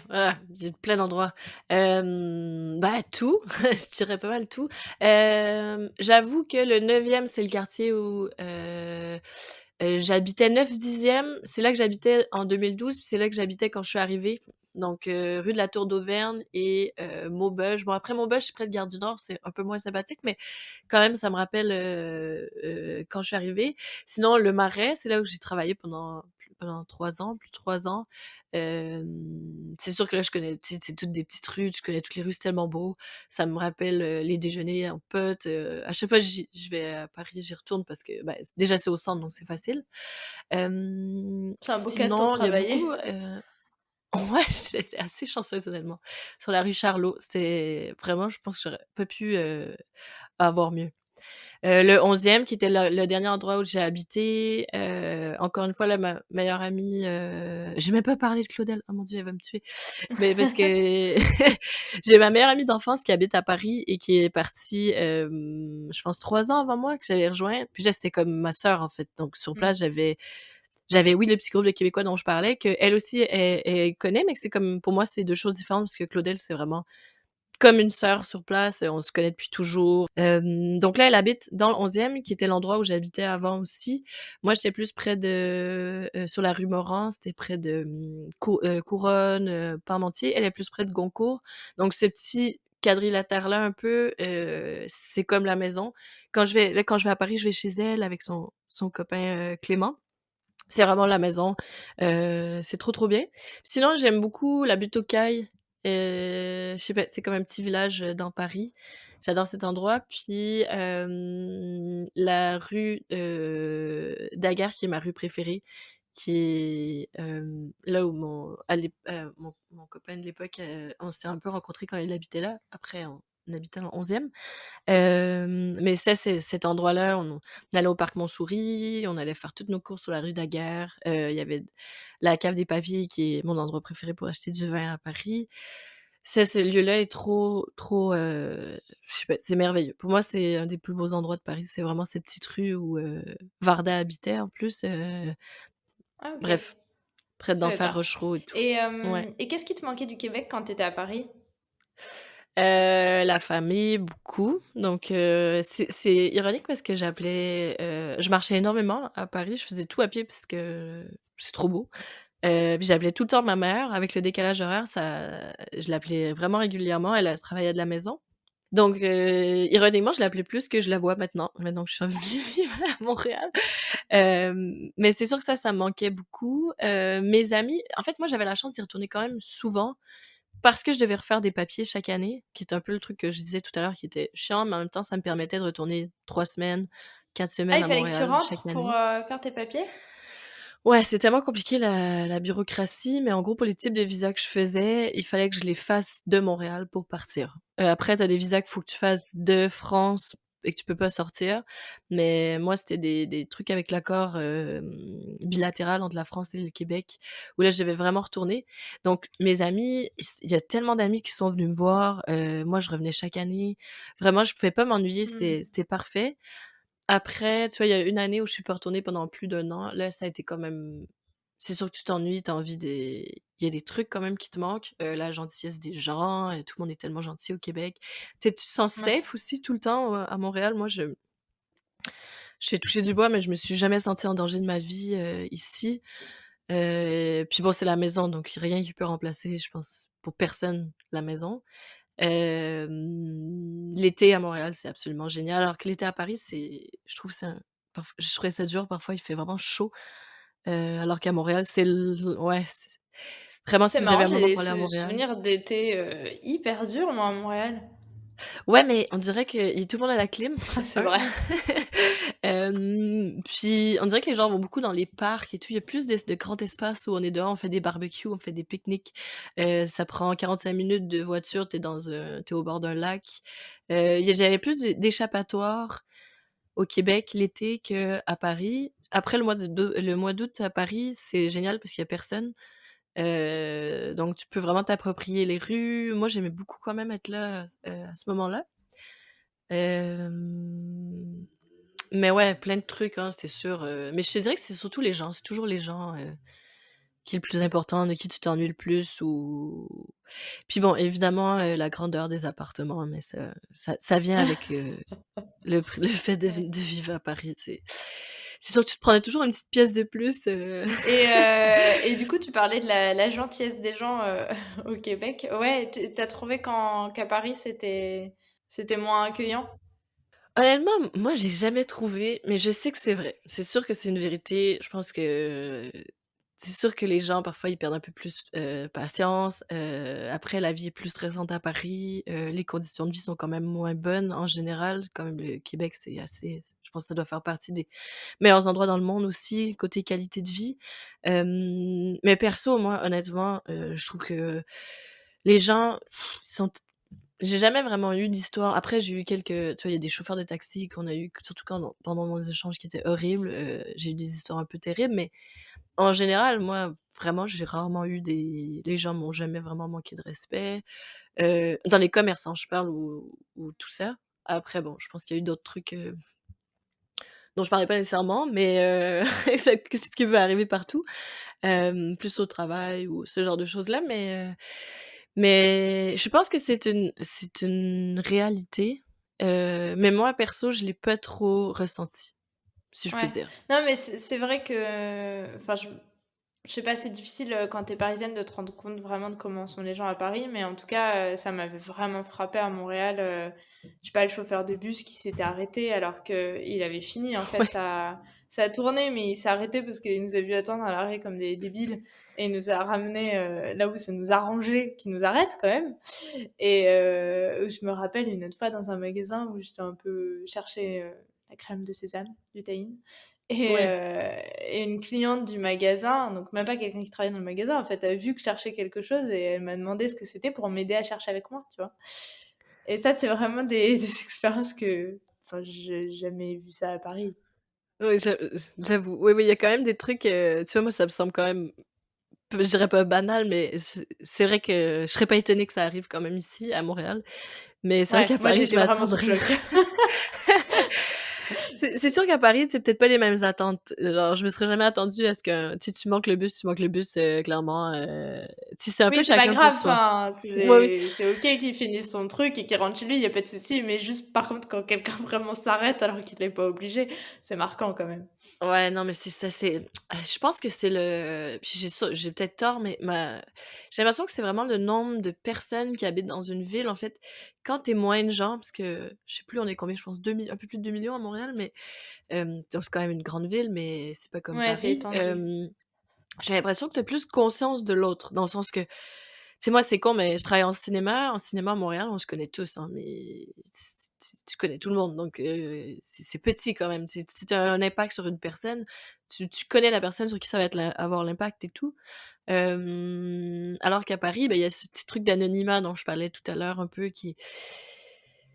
j'ai plein d'endroits. Bah, tout, je dirais pas mal tout. J'avoue que le 9e, c'est le quartier où, j'habitais 9-10e. C'est là que j'habitais en 2012, puis c'est là que j'habitais quand je suis arrivée. Donc, rue de la Tour d'Auvergne et Maubeuge. Bon, après Maubeuge, c'est près de Gare du Nord, c'est un peu moins sympathique, mais quand même, ça me rappelle, quand je suis arrivée. Sinon, le Marais, c'est là où j'ai travaillé pendant 3 ans, plus de 3 ans. C'est sûr que là, je connais, tu sais, c'est toutes des petites rues, tu connais toutes les rues, c'est tellement beau. Ça me rappelle, les déjeuners en potes, à chaque fois je vais à Paris, j'y retourne parce que, bah, déjà c'est au centre, donc c'est facile. C'est un beau cadre pour Sinon, il y a beaucoup, travailler. ouais, c'est assez chanceuse honnêtement. Sur la rue Charlot, c'était vraiment, je pense que j'aurais pas pu, avoir mieux. Le 11e qui était le dernier endroit où j'ai habité, encore une fois là, ma meilleure amie, j'ai même pas parlé de Claudel, oh mon Dieu, elle va me tuer. Mais parce que j'ai ma meilleure amie d'enfance qui habite à Paris et qui est partie, je pense 3 ans avant moi que j'avais rejoint. Puis là, c'était comme ma sœur, en fait. Donc sur Mmh. place, j'avais oui, le petit groupe de Québécois dont je parlais, qu'elle aussi, elle connaît, mais que c'est comme pour moi, c'est 2 choses différentes parce que Claudel, c'est vraiment comme une sœur sur place, on se connaît depuis toujours. Donc là, elle habite dans le 11e, qui était l'endroit où j'habitais avant aussi. Moi, j'étais plus près de, sur la rue Moran, c'était près de, Couronne, Parmentier. Elle est plus près de Goncourt. Donc ce petit quadrilatère-là un peu, c'est comme la maison. Quand je vais à Paris, je vais chez elle avec son copain, Clément. C'est vraiment la maison, c'est trop, trop bien. Sinon, j'aime beaucoup la butte aux Cailles, je sais pas, c'est comme un petit village, dans Paris. J'adore cet endroit. Puis, la rue, Daguerre qui est ma rue préférée, qui est, là où mon copain de l'époque, on s'est un peu rencontrés quand il habitait là. Après on habitait dans le 11e. Mais ça, c'est cet endroit-là, on allait au parc Montsouris, on allait faire toutes nos courses sur la rue Daguerre. Il y avait la cave des Papiers qui est mon endroit préféré pour acheter du vin à Paris. Ça, ce lieu-là est trop trop, je sais pas, c'est merveilleux. Pour moi, c'est un des plus beaux endroits de Paris. C'est vraiment cette petite rue où, Varda habitait en plus, Ah OK, bref, près je savais d'Enfer pas. Rochereau et tout. Et Ouais. et qu'est-ce qui te manquait du Québec quand tu étais à Paris? La famille, beaucoup. Donc, c'est ironique parce que je marchais énormément à Paris, je faisais tout à pied parce que c'est trop beau. Puis j'appelais tout le temps ma mère. Avec le décalage horaire, ça je l'appelais vraiment régulièrement. Elle travaillait de la maison. Donc, ironiquement, je l'appelais plus que je la vois maintenant que je suis revenue vivre à Montréal. Mais c'est sûr que ça me manquait beaucoup. Mes amis en fait, moi, j'avais la chance d'y retourner quand même souvent parce que je devais refaire des papiers chaque année, qui est un peu le truc que je disais tout à l'heure qui était chiant, mais en même temps, ça me permettait de retourner 3 semaines, 4 Ah, semaines il à fallait que tu Montréal chaque rentres pour, année. faire tes papiers? Ouais, c'est tellement compliqué la bureaucratie, mais en gros, pour les types de visas que je faisais, il fallait que je les fasse de Montréal pour partir. Après, tu as des visas qu'il faut que tu fasses de France et que tu peux pas sortir. Mais moi, c'était des trucs avec l'accord, bilatéral entre la France et le Québec, où là, je devais vraiment retourner. Donc mes amis, il y a tellement d'amis qui sont venus me voir, moi, je revenais chaque année. Vraiment, je pouvais pas m'ennuyer, Mmh. c'était parfait. Après, tu vois, il y a une année où je suis pas retournée pendant plus d'1 an. Là, ça a été quand même c'est sûr que tu t'ennuies, tu as envie des il y a des trucs quand même qui te manquent, la gentillesse des gens, tout le monde est tellement gentil au Québec. Tu sais, tu te sens Ouais. safe aussi tout le temps, à Montréal. Moi, je fais toucher du bois, mais je me suis jamais sentie en danger de ma vie, ici. Puis bon, c'est la maison, donc rien qui peut remplacer, je pense, pour personne, la maison. L'été à Montréal, c'est absolument génial, alors que l'été à Paris, je trouvais ça dur, parfois il fait vraiment chaud, alors qu'à Montréal, c'est l ouais, vraiment C'est si vous avez marrant, un j'ai moment des pour aller à Montréal. souvenirs d'été, hyper durs moi à Montréal. Ouais, mais on dirait que tout le monde a la clim, C'est 1. vrai. Puis on dirait que les gens vont beaucoup dans les parcs et tout. Il y a plus de grands espaces où on est dehors, on fait des barbecues, on fait des pique-niques. Ça prend 45 minutes de voiture, tu au bord d'un lac. J'avais plus d'échappatoires au Québec l'été qu'à Paris. Après le mois d'août à Paris, c'est génial parce qu'il y a personne. Donc tu peux vraiment t'approprier les rues. Moi, j'aimais beaucoup quand même être là, à ce moment-là. Hem, mais ouais, plein de trucs, hein, c'est sûr, mais je te dirais que c'est surtout les gens, c'est toujours les gens, qui est le plus important, de qui tu t'ennuies le plus ou puis bon, évidemment, la grandeur des appartements, mais ça vient avec, le fait de Ouais. de vivre à Paris, c'est sûr que tu te prenais toujours une petite pièce de plus, Et du coup, tu parlais de la gentillesse des gens, au Québec. Ouais, tu as trouvé qu'à Paris, c'était moins accueillant? Honnêtement, moi, j'ai jamais trouvé, mais je sais que c'est vrai. C'est sûr que c'est une vérité. Je pense que c'est sûr que les gens, parfois, ils perdent un peu plus, patience. Après, la vie est plus stressante à Paris. Les conditions de vie sont quand même moins bonnes en général. Quand même, le Québec, c'est assez je pense que ça doit faire partie des meilleurs endroits dans le monde aussi, côté qualité de vie. Mais perso, moi, honnêtement, je trouve que les gens, ils sont j'ai jamais vraiment eu d'histoire. Après, j'ai eu quelques tu vois, il y a des chauffeurs de taxi qu'on a eu, surtout pendant nos échanges qui étaient horribles, j'ai eu des histoires un peu terribles, mais en général, moi, vraiment, j'ai rarement eu des les gens m'ont jamais vraiment manqué de respect, dans les commerces, hein, je parle ou tout ça. Après bon, je pense qu'il y a eu d'autres trucs, dont je parlais pas nécessairement, mais ça qui peut arriver partout, plus au travail ou ce genre de choses-là, mais je pense que c'est une réalité, mais moi perso, je l'ai pas trop ressenti, si je puis Ouais. dire. Non, mais c'est vrai que enfin, je sais pas, c'est difficile, quand tu es parisienne de te rendre compte vraiment de comment sont les gens à Paris, mais en tout cas, ça m'avait vraiment frappé à Montréal, je sais pas, le chauffeur de bus qui s'était arrêté alors qu'il avait fini en fait Ouais, sa tournée, mais il s'est arrêté parce qu'il nous a vu attendre à l'arrêt comme des débiles et il nous a ramenés, là où ça nous arrangeait qu'il nous arrête quand même et je me rappelle une autre fois dans un magasin où j'étais un peu chercher, la crème de sésame, du tahine ouais. et une cliente du magasin, donc même pas quelqu'un qui travaillait dans le magasin, en fait, a vu que je cherchais quelque chose et elle m'a demandé ce que c'était pour m'aider à chercher avec moi, tu vois? Et ça, c'est vraiment des expériences que enfin, j'ai jamais vu ça à Paris. Oui, j'avoue. Oui, oui, il y a quand même des trucs, tu vois, moi, ça me semble quand même je dirais pas banal, mais c'est vrai que je serais pas étonnée que ça arrive quand même ici, à Montréal, mais c'est vrai Ouais, qu'à moi, Paris, je j'étais vraiment sous m'attendrais. le choc. C'est sûr qu'à Paris, c'est peut-être pas les mêmes attentes. Genre, je me serais jamais attendue à ce que, tu sais, tu manques le bus, clairement, tu sais, c'est un peu Oui, c'est pas chacun pour grave, soi. enfin, Ouais, oui. c'est OK qu'il finisse son truc et qu'il rentre chez lui, il y a pas de souci, mais juste, par contre, quand quelqu'un vraiment s'arrête alors qu'il est pas obligé, c'est marquant quand même. Ouais, non, mais c'est ça, je pense que c'est le puis j'ai peut-être tort, mais j'ai l'impression que c'est vraiment le nombre de personnes qui habitent dans une ville, en fait. Quand tu es moins de gens, parce que je sais plus on est combien, je pense 2 un peu plus de 2 millions à Montréal, mais donc c'est quand même une grande ville, mais c'est pas comme Ouais, c'est Paris. étendu. J'ai l'impression que tu as plus conscience de l'autre, dans le sens que, tu sais, moi, c'est con, mais je travaille en cinéma. En cinéma à Montréal, on se connaît tous, hein, mais tu connais tout le monde, donc c'est petit quand même. Si tu as un impact sur une personne, tu connais la personne sur qui ça va avoir l'impact et tout. Alors qu'à Paris, ben, il y a ce petit truc d'anonymat dont je parlais tout à l'heure un peu qui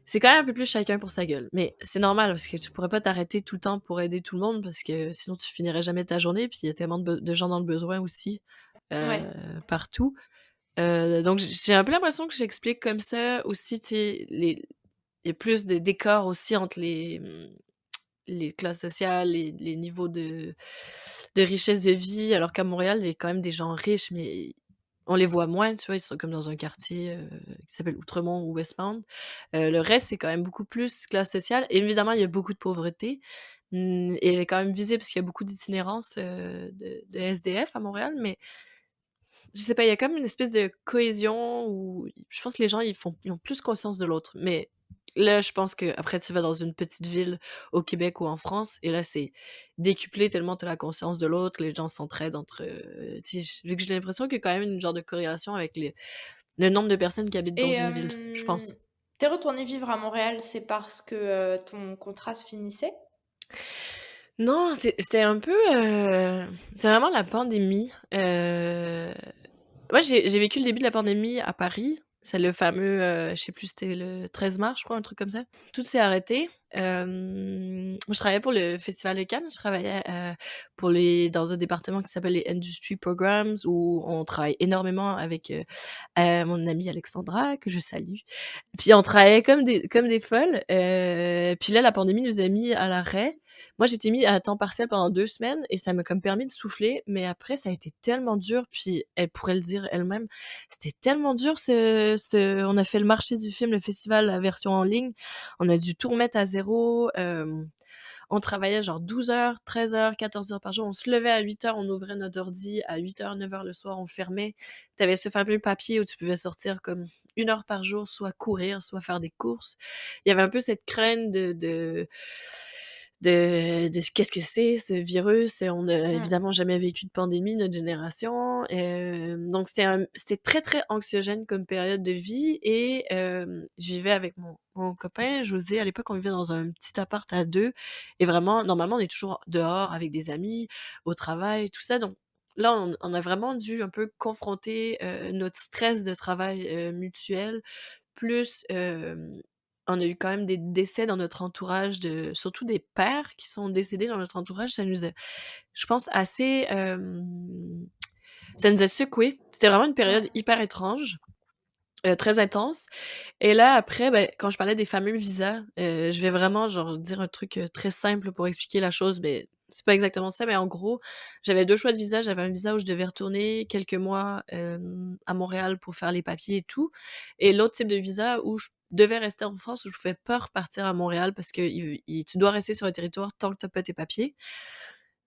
c'est quand même un peu plus chacun pour sa gueule. Mais c'est normal parce que tu pourrais pas t'arrêter tout le temps pour aider tout le monde parce que sinon tu finirais jamais ta journée, puis il y a tellement de gens dans le besoin aussi, Ouais. partout. Donc j'ai un peu l'impression que j'explique comme ça aussi, tu sais, il y a plus d'écart aussi entre les classes sociales, les niveaux de richesse de vie, alors qu'à Montréal, il y a quand même des gens riches, mais on les voit moins, tu vois? Ils sont comme dans un quartier, qui s'appelle Outremont ou Westmount. Le reste, c'est quand même beaucoup plus classe sociale. Évidemment, il y a beaucoup de pauvreté, et elle est quand même visible parce qu'il y a beaucoup d'itinérance, de SDF à Montréal, mais je sais pas, il y a quand même une espèce de cohésion où je pense que les gens, ils ont plus conscience de l'autre. Mais là, je pense qu'après, tu vas dans une petite ville au Québec ou en France et là, c'est décuplé tellement tu as la conscience de l'autre, les gens s'entraident entre tu sais, vu que j'ai l'impression qu'il y a quand même une genre de corrélation avec le nombre de personnes qui habitent dans Et une ville, je pense. tu retournée vivre à Montréal, c'est parce que, ton contrat se finissait? Non, c'était un peu, c'est vraiment la pandémie, moi, j'ai vécu le début de la pandémie à Paris. C'est le fameux, je sais plus, c'était le 13 mars, je crois, un truc comme ça. Tout s'est arrêté. Moi, je travaillais pour le Festival de Cannes. Je travaillais dans un département qui s'appelle les Industry Programs, où on travaille énormément avec mon amie Alexandra, que je salue. Puis on travaillait comme des folles. Puis là, la pandémie nous a mis à l'arrêt. Moi, j'étais mis à temps partiel pendant 2 semaines et ça m'a comme permis de souffler. Mais après, ça a été tellement dur. Puis elle pourrait le dire elle-même. C'était tellement dur. On a fait le marché du film, le festival, la version en ligne. On a dû tout remettre à zéro. On travaillait genre 12 heures, 13 heures, 14 heures par jour. On se levait à 8 heures, on ouvrait notre ordi. À 8 heures, 9 heures le soir, on fermait. T'avais ce fameux papier où tu pouvais sortir comme 1 heure par jour, soit courir, soit faire des courses. Il y avait un peu cette crainte de qu'est-ce que c'est ce virus. On n'a évidemment jamais vécu de pandémie, notre génération. Donc c'était très, très anxiogène comme période de vie. Et je vivais avec mon copain, José. À l'époque, on vivait dans un petit appart à 2. Et vraiment, normalement, on est toujours dehors avec des amis, au travail, tout ça. Donc là, on a vraiment dû un peu confronter notre stress de travail mutuel, plus on a eu quand même des décès dans notre entourage, surtout des pères qui sont décédés dans notre entourage. Ça nous a, je pense, assez... ça nous a secoués. C'était vraiment une période hyper étrange, très intense. Et là, après, ben, quand je parlais des fameux visas, je vais vraiment genre dire un truc très simple pour expliquer la chose, mais c'est pas exactement ça, mais en gros, j'avais 2 choix de visa. J'avais un visa où je devais retourner quelques mois à Montréal pour faire les papiers et tout, et l'autre type de visa où je devais rester en France, où je pouvais pas repartir à Montréal parce que tu dois rester sur le territoire tant que t'as pas tes papiers.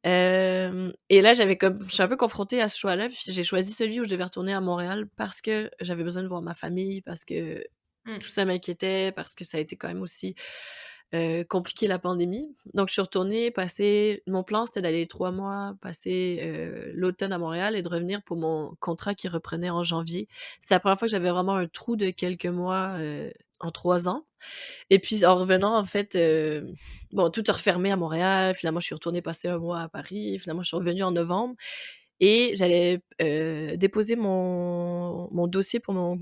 Et là, je suis un peu confrontée à ce choix-là, puis j'ai choisi celui où je devais retourner à Montréal parce que j'avais besoin de voir ma famille, parce que tout ça m'inquiétait, parce que ça a été quand même aussi compliqué la pandémie. Donc je suis retournée mon plan, c'était d'aller 3 mois, passer l'automne à Montréal et de revenir pour mon contrat qui reprenait en janvier. C'est la première fois que j'avais vraiment un trou de quelques mois en 3 ans. Et puis en revenant, en fait, bon, tout a refermé à Montréal. Finalement, je suis retournée passer 1 mois à Paris. Finalement, je suis revenue en novembre et j'allais déposer mon dossier pour mon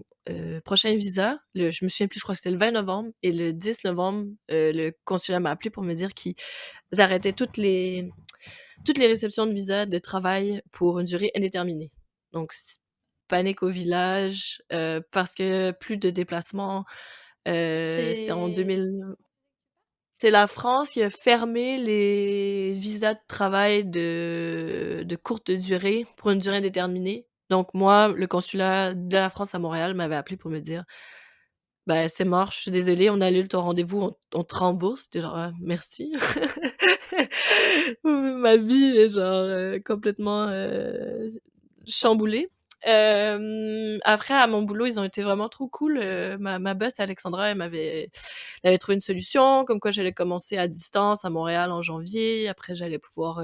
prochain visa. Je me souviens plus, je crois que c'était le 20 novembre. Et le 10 novembre, le consulat m'a appelé pour me dire qu'ils arrêtaient toutes les réceptions de visa de travail pour une durée indéterminée. Donc, panique au village, parce que plus de déplacements. C'était en 2000. C'est la France qui a fermé les visas de travail de courte durée pour une durée indéterminée. Donc moi, le consulat de la France à Montréal m'avait appelé pour me dire: «Ben, c'est mort, je suis désolée, on annule ton rendez-vous, on te rembourse». J'étais genre: «Ah merci». Ma vie est genre complètement chamboulée. Après, à mon boulot, ils ont été vraiment trop cool. Ma boss Alexandra, elle avait trouvé une solution, comme quoi j'allais commencer à distance à Montréal en janvier. Après, j'allais pouvoir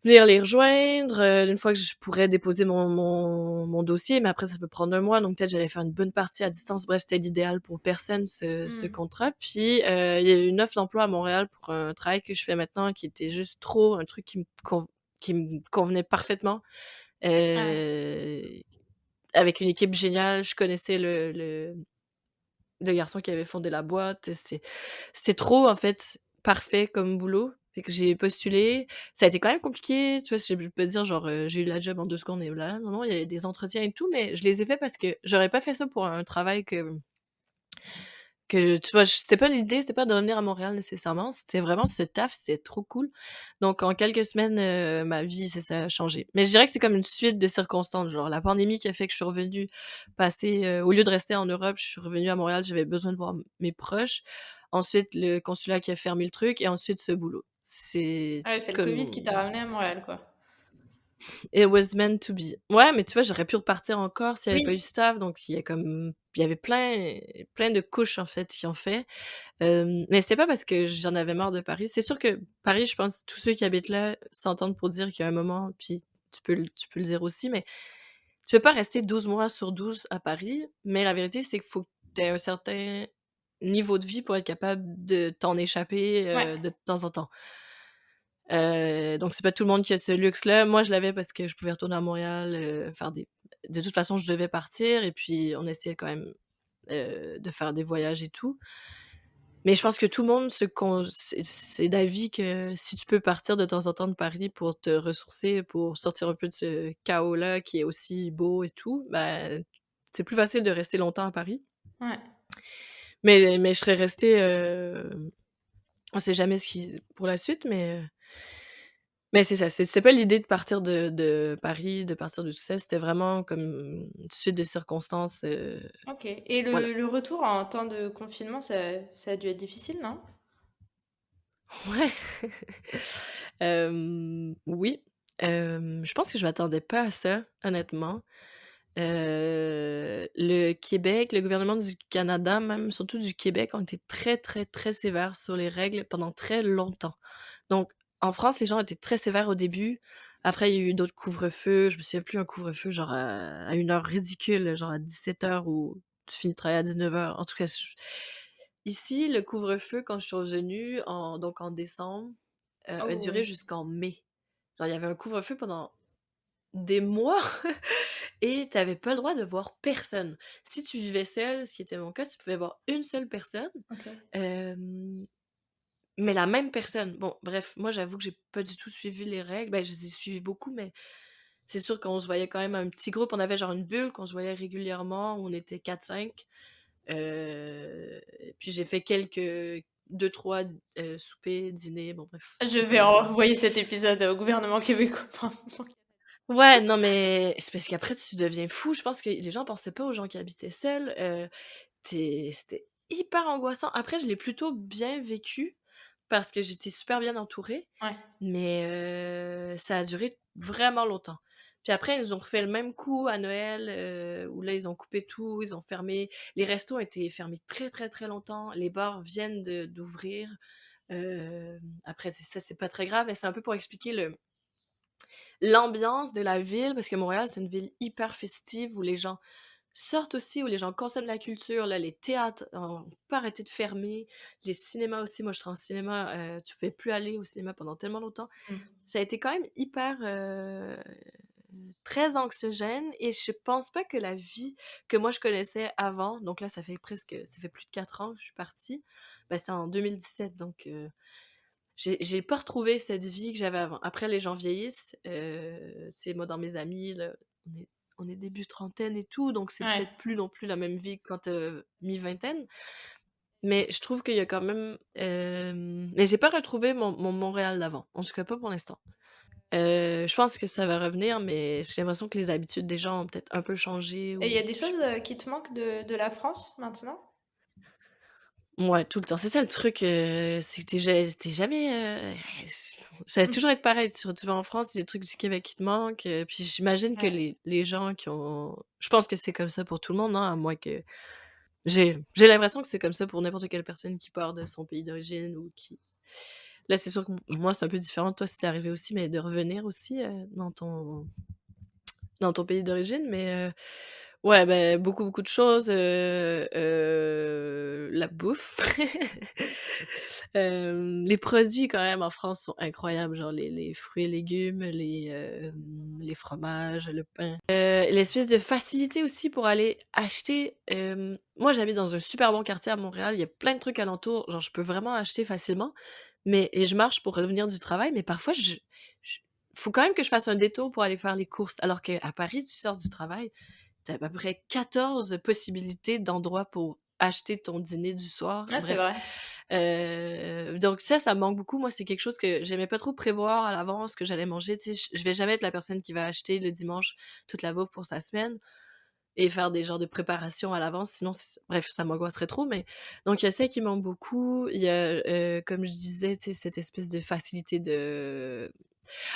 venir les rejoindre une fois que je pourrais déposer mon dossier, mais après ça peut prendre 1 mois, donc peut-être j'allais faire une bonne partie à distance. Bref, c'était l'idéal pour personne, ce contrat. Puis il y a eu une offre d'emploi à Montréal pour un travail que je fais maintenant qui était juste trop un truc qui me convenait parfaitement. Avec une équipe géniale, je connaissais le garçon qui avait fondé la boîte. C'était trop, en fait, parfait comme boulot. Fait que j'ai postulé. Ça a été quand même compliqué, tu vois, je peux dire genre, j'ai eu la job en 2 secondes et voilà. Non, non, il y a des entretiens et tout, mais je les ai faits parce que j'aurais pas fait ça pour un travail que tu vois, c'était pas l'idée, c'était pas de revenir à Montréal nécessairement, c'était vraiment ce taf, c'était trop cool. Donc en quelques semaines, ma vie, ça a changé. Mais je dirais que c'est comme une suite de circonstances, genre la pandémie qui a fait que je suis revenue passer, au lieu de rester en Europe, je suis revenue à Montréal, j'avais besoin de voir mes proches. Ensuite, le consulat qui a fermé le truc et ensuite ce boulot. C'est Ouais, tout c'est le Covid qui comme t'a ramené à Montréal, quoi. it was meant to be. Ouais, mais tu vois, j'aurais pu repartir encore s'il y avait pas eu Oui. staff, donc il y avait plein de couches, en fait, qui ont fait. Mais c'est pas parce que j'en avais marre de Paris. C'est sûr que Paris, je pense tous ceux qui habitent là s'entendent pour dire qu'il y a un moment, puis tu peux le dire aussi, mais tu peux pas rester 12 mois sur 12 à Paris. Mais la vérité, c'est qu'il faut que tu aies un certain niveau de vie pour être capable de t'en échapper, Ouais. de temps en temps. Donc c'est pas tout le monde qui a ce luxe-là. Moi, je l'avais parce que je pouvais retourner à Montréal, faire des de toute façon, je devais partir et puis on essayait quand même, de faire des voyages et tout. Mais je pense que tout le monde c'est d'avis que si tu peux partir de temps en temps de Paris pour te ressourcer, pour sortir un peu de ce chaos-là qui est aussi beau et tout, ben, c'est plus facile de rester longtemps à Paris. Ouais. Mais je serais restée, on sait jamais ce qui pour la suite, mais c'est ça, c'était pas l'idée de partir de Paris, de partir de tout ça, c'était vraiment comme une suite de circonstances, Ok. Et voilà. le retour en temps de confinement, ça a dû être difficile, non? Ouais. Oui, je pense que je m'attendais pas à ça, honnêtement. Le Québec, le gouvernement du Canada, même surtout du Québec, ont été très, très, très sévères sur les règles pendant très longtemps. Donc en France, les gens étaient très sévères au début. Après, il y a eu d'autres couvre-feux. Je me souviens plus un couvre-feu genre à une heure ridicule, genre à 17 heures où tu finis de travailler à 19 heures. En tout cas, ici, le couvre-feu, quand je suis revenue en décembre, a duré Oh. jusqu'en mai. Genre, il y avait un couvre-feu pendant des mois et tu avais pas le droit de voir personne. Si tu vivais seul, ce qui était mon cas, tu pouvais voir une seule personne, Ok. hem, mais la même personne. Bon, bref, moi, j'avoue que j'ai pas du tout suivi les règles. Ben, je les ai suivies beaucoup, mais c'est sûr qu'on se voyait quand même un petit groupe. On avait genre une bulle qu'on se voyait régulièrement, où on était 4-5. Puis j'ai fait quelques 2-3 soupers, dîners, bon bref, Je un vais peu. envoyer cet épisode au gouvernement québécois. Ouais, non, mais c'est parce qu'après tu deviens fou. Je pense que les gens pensaient pas aux gens qui habitaient seuls. C'était hyper angoissant. Après, je l'ai plutôt bien vécu parce que j'étais super bien entourée, Ouais. mais ça a duré vraiment longtemps. Puis après, ils ont refait le même coup à Noël, où là, ils ont coupé tout, ils ont fermé. Les restos ont été fermés très, très, très longtemps. Les bars viennent d'ouvrir. Après, c'est pas très grave, mais c'est un peu pour expliquer l'ambiance de la ville, parce que Montréal, c'est une ville hyper festive où les gens sortent aussi, où les gens consomment la culture. Là, les théâtres ont pas arrêté de fermer. Les cinémas aussi. Moi, je travaille en cinéma. Tu ne pouvais plus aller au cinéma pendant tellement longtemps. Mm. Ça a été quand même hyper très anxiogène et je pense pas que la vie que moi je connaissais avant, donc là ça fait plus de 4 ans que je suis partie, ben, c'est en 2017 donc j'ai pas retrouvé cette vie que j'avais avant. Après les gens vieillissent, tu sais moi dans mes amis là, on est début trentaine et tout, donc c'est Ouais. peut-être plus non plus la même vie que quand mi-vingtaine, mais je trouve qu'il y a quand même, mais j'ai pas retrouvé mon Montréal d'avant, en tout cas pas pour l'instant. Je pense que ça va revenir, mais j'ai l'impression que les habitudes des gens ont peut-être un peu changé Et il y ou a des je choses qui te manquent de la France maintenant? ouais, tout le temps. C'est ça le truc, c'est que tu jamais, ça va toujours être pareil. Tu vas en France, il y a des trucs du Québec qui te manquent, puis j'imagine que Ouais. les gens qui ont je pense que c'est comme ça pour tout le monde, hein, à moins que j'ai l'impression que c'est comme ça pour n'importe quelle personne qui part de son pays d'origine ou qui là, c'est sûr que moi, c'est un peu différent. Toi, c'est arrivé aussi, mais de revenir aussi, dans ton pays d'origine, mais ouais, ben beaucoup, beaucoup de choses, la bouffe. Les produits quand même en France sont incroyables, genre les fruits et légumes, les fromages, le pain. L'espèce de facilité aussi pour aller acheter, moi j'habite dans un super bon quartier à Montréal, il y a plein de trucs alentour, genre je peux vraiment acheter facilement, mais et je marche pour revenir du travail, mais parfois je faut quand même que je fasse un détour pour aller faire les courses, alors qu'à Paris, tu sors du travail, tu as à peu près 14 possibilités d'endroits pour acheter ton dîner du soir. Ah, c'est Bref, vrai. donc ça me manque beaucoup. Moi, c'est quelque chose que j'aimais pas trop prévoir à l'avance ce que j'allais manger. Tu sais, je vais jamais être la personne qui va acheter le dimanche toute la bouffe pour sa semaine et faire des genres de préparations à l'avance, sinon bref, ça m'angoisserait trop, mais donc il y a ça qui manque beaucoup. Il y a, comme je disais, tu sais, cette espèce de facilité de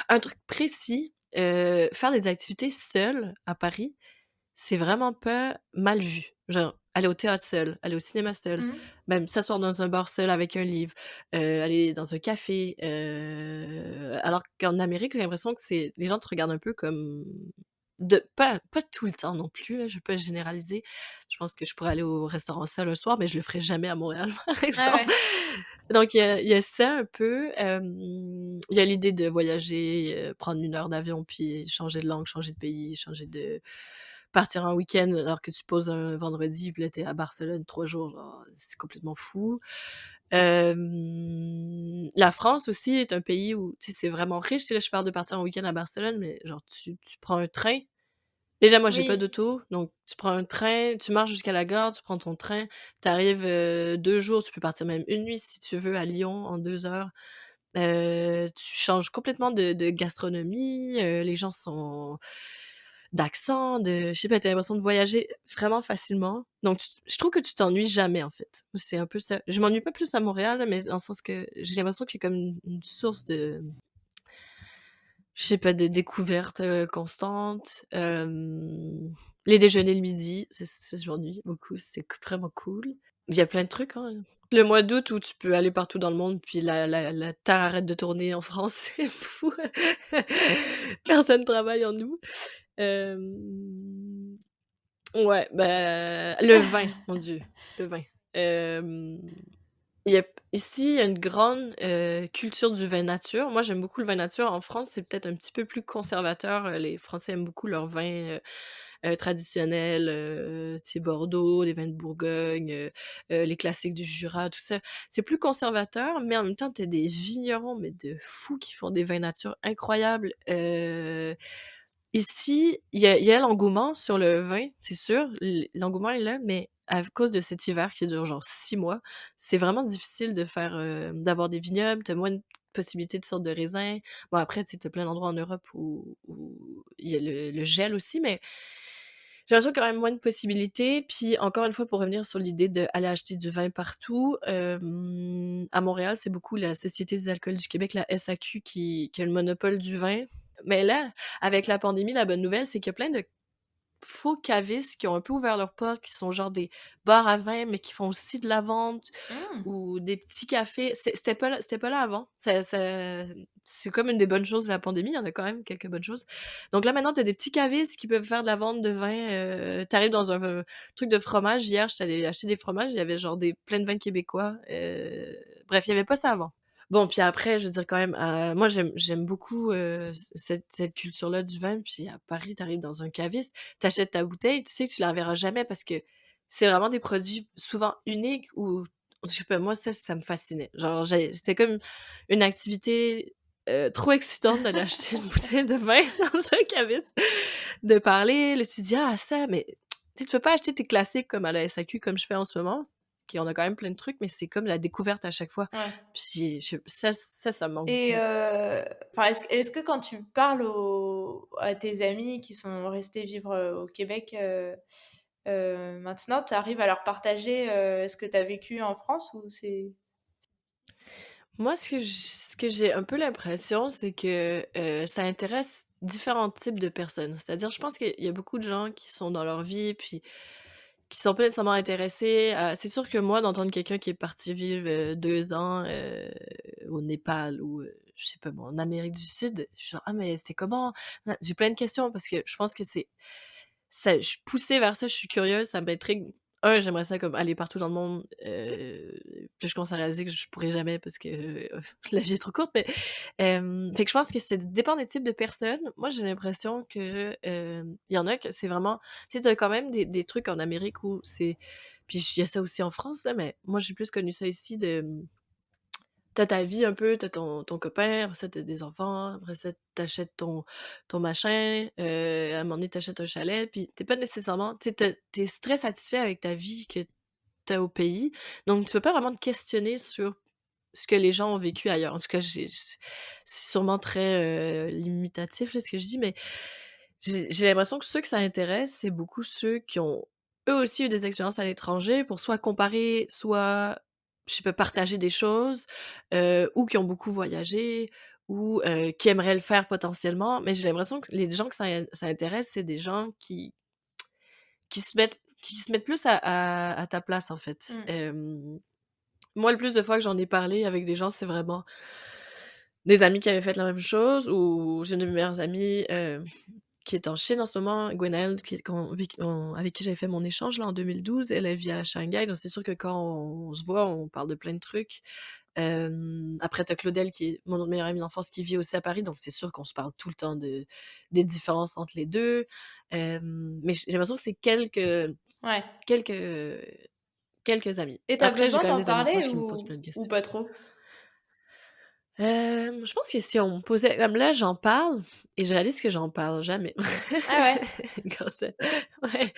un truc précis, faire des activités seul à Paris, c'est vraiment pas mal vu. Genre, aller au théâtre seul, aller au cinéma seul, Mmh. même s'asseoir dans un bar seul avec un livre, aller dans un café, alors qu'en Amérique, j'ai l'impression que c'est les gens te regardent un peu comme pas tout le temps non plus, là, je vais pas généraliser. Je pense que je pourrais aller au restaurant seul un soir, mais je le ferais jamais à Montréal, par Ouais, exemple. ouais. Donc il y a ça un peu, il y a l'idée de voyager, prendre 1 heure d'avion, puis changer de langue, changer de pays, changer de partir en week-end alors que tu poses un vendredi, puis là, tu es à Barcelone 3 jours, genre, c'est complètement fou. La France aussi est un pays où, tu sais, c'est vraiment riche. Tu sais, là, je parle de partir en week-end à Barcelone, mais genre tu prends un train. Déjà, moi, j'ai pas Oui. d'auto, donc tu prends un train, tu marches jusqu'à la gare, tu prends ton train, tu arrives, 2 jours, tu peux partir même une nuit si tu veux à Lyon en 2 heures. Tu changes complètement de gastronomie, les gens sont d'accent, de je sais pas, tu as l'impression de voyager vraiment facilement. Donc je trouve que tu t'ennuies jamais, en fait. C'est un peu ça. Je m'ennuie pas plus à Montréal, là, mais dans le sens que j'ai l'impression qu'il y a comme une source de je sais pas, de découvertes, constantes. Les déjeuners le midi, ça je m'ennuie beaucoup, c'est vraiment cool. Il y a plein de trucs, hein. Le mois d'août où tu peux aller partout dans le monde, puis la terre arrête de tourner en France, c'est fou. Personne travaille en août. Hem, ouais, bah, le vin, mon Dieu, le vin. Hem, il y a ici, il y a une grande, culture du vin nature. Moi, j'aime beaucoup le vin nature. En France, c'est peut-être un petit peu plus conservateur, les Français aiment beaucoup leur vin, traditionnels, tu sais, Bordeaux, les vins de Bourgogne, les classiques du Jura, tout ça. C'est plus conservateur, mais en même temps, tu as des vignerons, mais de fous qui font des vins nature incroyables. Ici, il y a l'engouement sur le vin, c'est sûr, l'engouement est là, mais à cause de cet hiver qui dure genre 6 mois, c'est vraiment difficile de faire, d'avoir des vignobles, tu as moins de possibilités de sortes de raisins. Bon après, tu sais, tu as plein d'endroits en Europe où il y a le gel aussi, mais j'ai l'impression qu'il y a quand même moins de possibilités. Puis encore une fois, pour revenir sur l'idée d'aller acheter du vin partout, à Montréal, c'est beaucoup la Société des alcools du Québec, la SAQ, qui a le monopole du vin. Mais là, avec la pandémie, la bonne nouvelle, c'est qu'il y a plein de faux cavistes qui ont un peu ouvert leurs portes, qui sont genre des bars à vin, mais qui font aussi de la vente Mmh. ou des petits cafés. C'était pas là avant. C'est comme une des bonnes choses de la pandémie. Il y en a quand même quelques bonnes choses. Donc là, maintenant, tu as des petits cavistes qui peuvent faire de la vente de vin. Tu arrives dans un truc de fromage. Hier, je suis allée acheter des fromages. Il y avait genre plein de vins québécois. Bref, il y avait pas ça avant. Bon, puis après, je veux dire quand même, moi j'aime beaucoup, cette culture-là du vin, puis à Paris, t'arrives dans un caviste, t'achètes ta bouteille, tu sais que tu la reverras jamais parce que c'est vraiment des produits souvent uniques ou je sais pas, moi ça me fascinait. Genre c'était comme une activité, trop excitante d'aller acheter une bouteille de vin dans un caviste, de parler, là tu dis: «Ah ça», mais tu sais, tu peux pas acheter tes classiques comme à la SAQ comme je fais en ce moment, qui on a quand même plein de trucs, mais c'est comme la découverte à chaque fois. Ouais. Puis ça me manque Et beaucoup. enfin, est-ce que quand tu parles à tes amis qui sont restés vivre, au Québec, maintenant, tu arrives à leur partager, ce que tu as vécu en France ou c'est Moi, ce que j'ai un peu l'impression, c'est que, ça intéresse différents types de personnes. C'est-à-dire, je pense qu'il y a beaucoup de gens qui sont dans leur vie, puis qui sont pas nécessairement intéressés à c'est sûr que moi, d'entendre quelqu'un qui est parti vivre, 2 ans, au Népal ou, je sais pas moi, en Amérique du Sud, je suis genre: «Ah mais c'était comment?» J'ai plein de questions parce que je pense que ça je suis poussée vers ça, je suis curieuse, ça m'intrigue. J'aimerais ça comme aller partout dans le monde, puis je commence à réaliser que je pourrais jamais parce que, la vie est trop courte, mais fait que je pense que ça dépend des types de personnes. Moi, j'ai l'impression que, il y en a que c'est vraiment tu sais, tu as quand même des trucs en Amérique où c'est puis il y a ça aussi en France là, mais moi, j'ai plus connu ça ici de, tu ta vie un peu, t'as ton copain, après ça, tu des enfants, après ça, t'achètes ton machin, à un moment donné, tu un chalet, puis t'es pas nécessairement tu sais, tu très satisfait avec ta vie que t'as au pays, donc tu peux pas vraiment te questionner sur ce que les gens ont vécu ailleurs. En tout cas, c'est sûrement très, limitatif, là, ce que je dis, mais j'ai l'impression que ceux que ça intéresse, c'est beaucoup ceux qui ont eux aussi eu des expériences à l'étranger pour soit comparer, soit, je sais pas, partager des choses, ou qui ont beaucoup voyagé ou, qui aimeraient le faire potentiellement. Mais j'ai l'impression que les gens que ça intéresse, c'est des gens qui se mettent plus à ta place, en fait. mmh, Moi, le plus de fois que j'en ai parlé avec des gens, c'est vraiment des amis qui avaient fait la même chose ou j'ai une de mes meilleures amies, qui est en Chine en ce moment, Gwenaëlle, qui qu'on avec on avec qui j'avais fait mon échange là en 2012. Elle vit à Shanghai, donc c'est sûr que quand on se voit, on parle de plein de trucs. Après tu Claudel qui est mon autre meilleure amie d'enfance qui vit aussi à Paris, donc c'est sûr qu'on se parle tout le temps des différences entre les 2. Mais j'ai l'impression que c'est quelques ouais. quelques quelques amis. Et tu as Après, j'ai besoin quand même d'en des amis parler proches qui me posent plein de ou questions. pas trop? Je pense que si on me posait comme là, j'en parle et je réalise que j'en parle jamais. Ah ouais? Quand c'est ouais,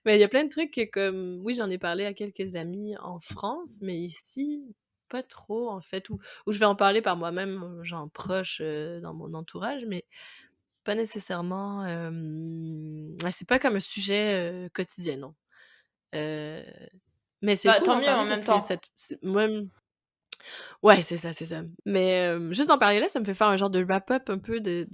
mais il y a plein de trucs que comme oui, j'en ai parlé à quelques amis en France, mais ici, pas trop en fait, ou je vais en parler par moi-même, genre proche, dans mon entourage, mais pas nécessairement, ouais, c'est pas comme un sujet, quotidien, non. Heu, mais c'est Bah, cool tant d'en mieux en parler même parce que temps. ça c'est même ouais, c'est ça. Mais, juste d'en parler là, ça me fait faire un genre de wrap-up un peu de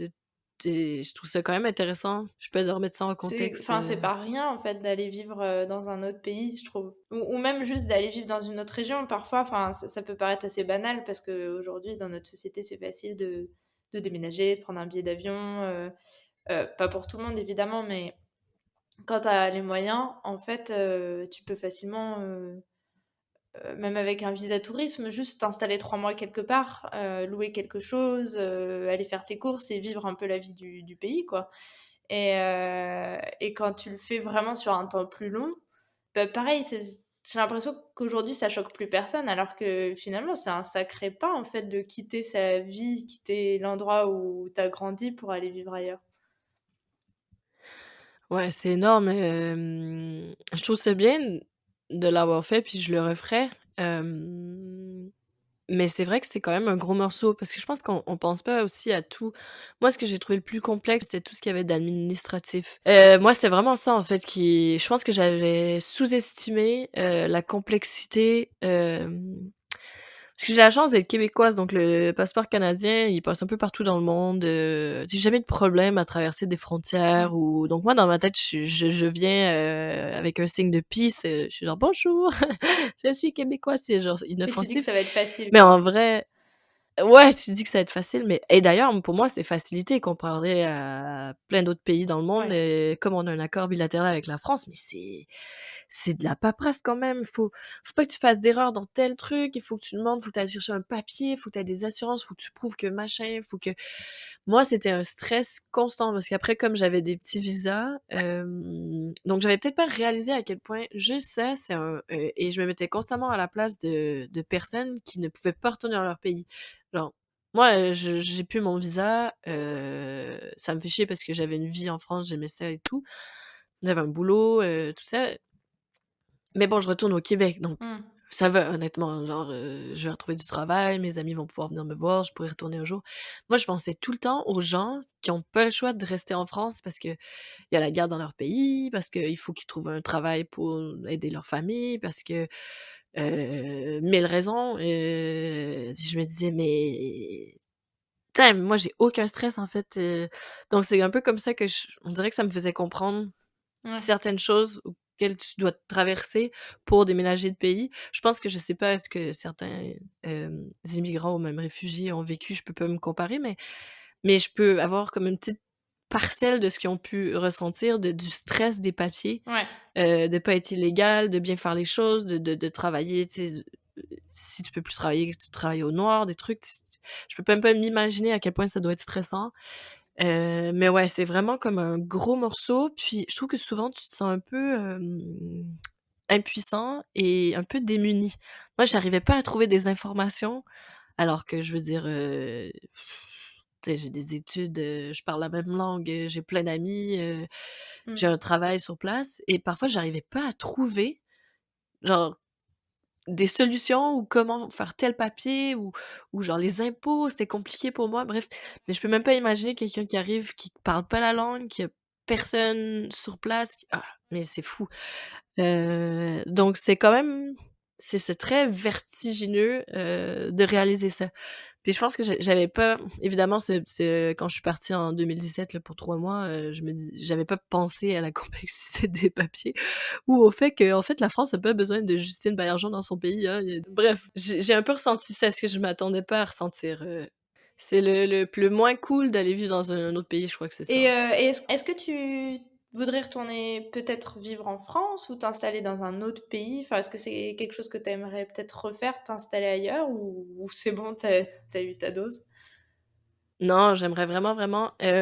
je trouve ça quand même intéressant. Je peux de remettre ça en C'est contexte, enfin, c'est pas rien, en fait, d'aller vivre, dans un autre pays, je trouve. Ou même juste d'aller vivre dans une autre région. Parfois, enfin, ça peut paraître assez banal parce qu'aujourd'hui, dans notre société, c'est facile de déménager, de prendre un billet d'avion, pas pour tout le monde, évidemment, mais quand tu as les moyens, en fait, tu peux facilement, même avec un visa tourisme, juste t'installer 3 mois quelque part, louer quelque chose, aller faire tes courses et vivre un peu la vie du pays, quoi. Et quand tu le fais vraiment sur un temps plus long, bah, pareil, j'ai l'impression qu'aujourd'hui, ça choque plus personne, alors que finalement, c'est un sacré pas, en fait, de quitter sa vie, quitter l'endroit où tu as grandi pour aller vivre ailleurs. ouais, c'est énorme, je trouve ça bien de l'avoir fait, puis je le referais, mais c'est vrai que c'est quand même un gros morceau parce que je pense qu'on pense pas aussi à tout. Moi, ce que j'ai trouvé le plus complexe, c'était tout ce qu'il y avait d'administratif. Moi, c'était vraiment ça, en fait, qui je pense que j'avais sous-estimé, la complexité, parce que j'ai la chance d'être québécoise, donc le passeport canadien, il passe un peu partout dans le monde, j'ai jamais de problème à traverser des Mmh. frontières ou donc moi, dans ma tête, je viens, avec un signe de peace, je suis genre: «Bonjour, je suis québécoise», c'est genre Et tu dis que inoffensif. ça va être facile, Mais quoi. en vrai ouais, tu dis que ça va être facile, mais et d'ailleurs, pour moi, c'est facilité comparé à plein d'autres pays dans le monde, Ouais. comme on a un accord bilatéral avec la France, mais c'est de la paperasse quand même. Faut pas que tu fasses d'erreur dans tel truc, il faut que tu demandes, faut que tu ailles chercher un papier, faut que tu aies des assurances, faut que tu prouves que machin, faut que moi, c'était un stress constant parce qu'après, comme j'avais des petits visas, donc j'avais peut-être pas réalisé à quel point juste ça, c'est un et je me mettais constamment à la place de personnes qui ne pouvaient pas retourner dans leur pays. Genre, moi, j'ai plus mon visa, ça me fait chier parce que j'avais une vie en France, j'aimais ça et tout. J'avais un boulot, tout ça. Mais bon, je retourne au Québec, donc Mmh. ça va honnêtement, genre, je vais retrouver du travail, mes amis vont pouvoir venir me voir, je pourrais retourner un jour. Moi, je pensais tout le temps aux gens qui ont pas le choix de rester en France parce qu'il y a la guerre dans leur pays, parce qu'il faut qu'ils trouvent un travail pour aider leur famille, parce que, 1000 raisons, je me disais: «Mais putain, moi j'ai aucun stress en fait», donc c'est un peu comme ça que on dirait que ça me faisait comprendre Ouais. certaines choses auxquelles tu dois traverser pour déménager de pays. Je pense que je sais pas est-ce que certains, immigrants ou même réfugiés ont vécu, je peux pas me comparer, mais je peux avoir comme une petite parcelle de ce qu'ils ont pu ressentir, du stress des papiers, Ouais. de pas être illégal, de bien faire les choses, de travailler, tu sais, si tu peux plus travailler, que tu travailles au noir, des trucs, je peux même pas m'imaginer à quel point ça doit être stressant. Mais ouais, c'est vraiment comme un gros morceau, puis je trouve que souvent tu te sens un peu, impuissant et un peu démuni. Moi, j'arrivais pas à trouver des informations alors que je veux dire, tu sais, j'ai des études, je parle la même langue, j'ai plein d'amis, j'ai Mmh. un travail sur place et parfois j'arrivais pas à trouver, genre des solutions ou comment faire tel papier ou genre les impôts, c'était compliqué pour moi, bref. Mais je peux même pas imaginer quelqu'un qui arrive, qui parle pas la langue, qui a personne sur place, qui mais c'est fou. Donc c'est quand même c'est très vertigineux, de réaliser ça. Puis je pense que j'avais pas évidemment quand je suis partie en 2017 là pour 3 mois, j'avais pas pensé à la complexité des papiers ou au fait qu'en fait la France a pas besoin de Justine Baillargeon dans son pays, hein, bref, j'ai un peu ressenti ça, ce que je m'attendais pas à ressentir, c'est le moins cool d'aller vivre dans un autre pays, je crois que c'est ça, Et en fait. est-ce que tu voudrais retourner peut-être vivre en France ou t'installer dans un autre pays? Enfin, est-ce que c'est quelque chose que tu aimerais peut-être refaire, t'installer ailleurs ou c'est bon, tu as eu ta dose? Non, j'aimerais vraiment, vraiment, et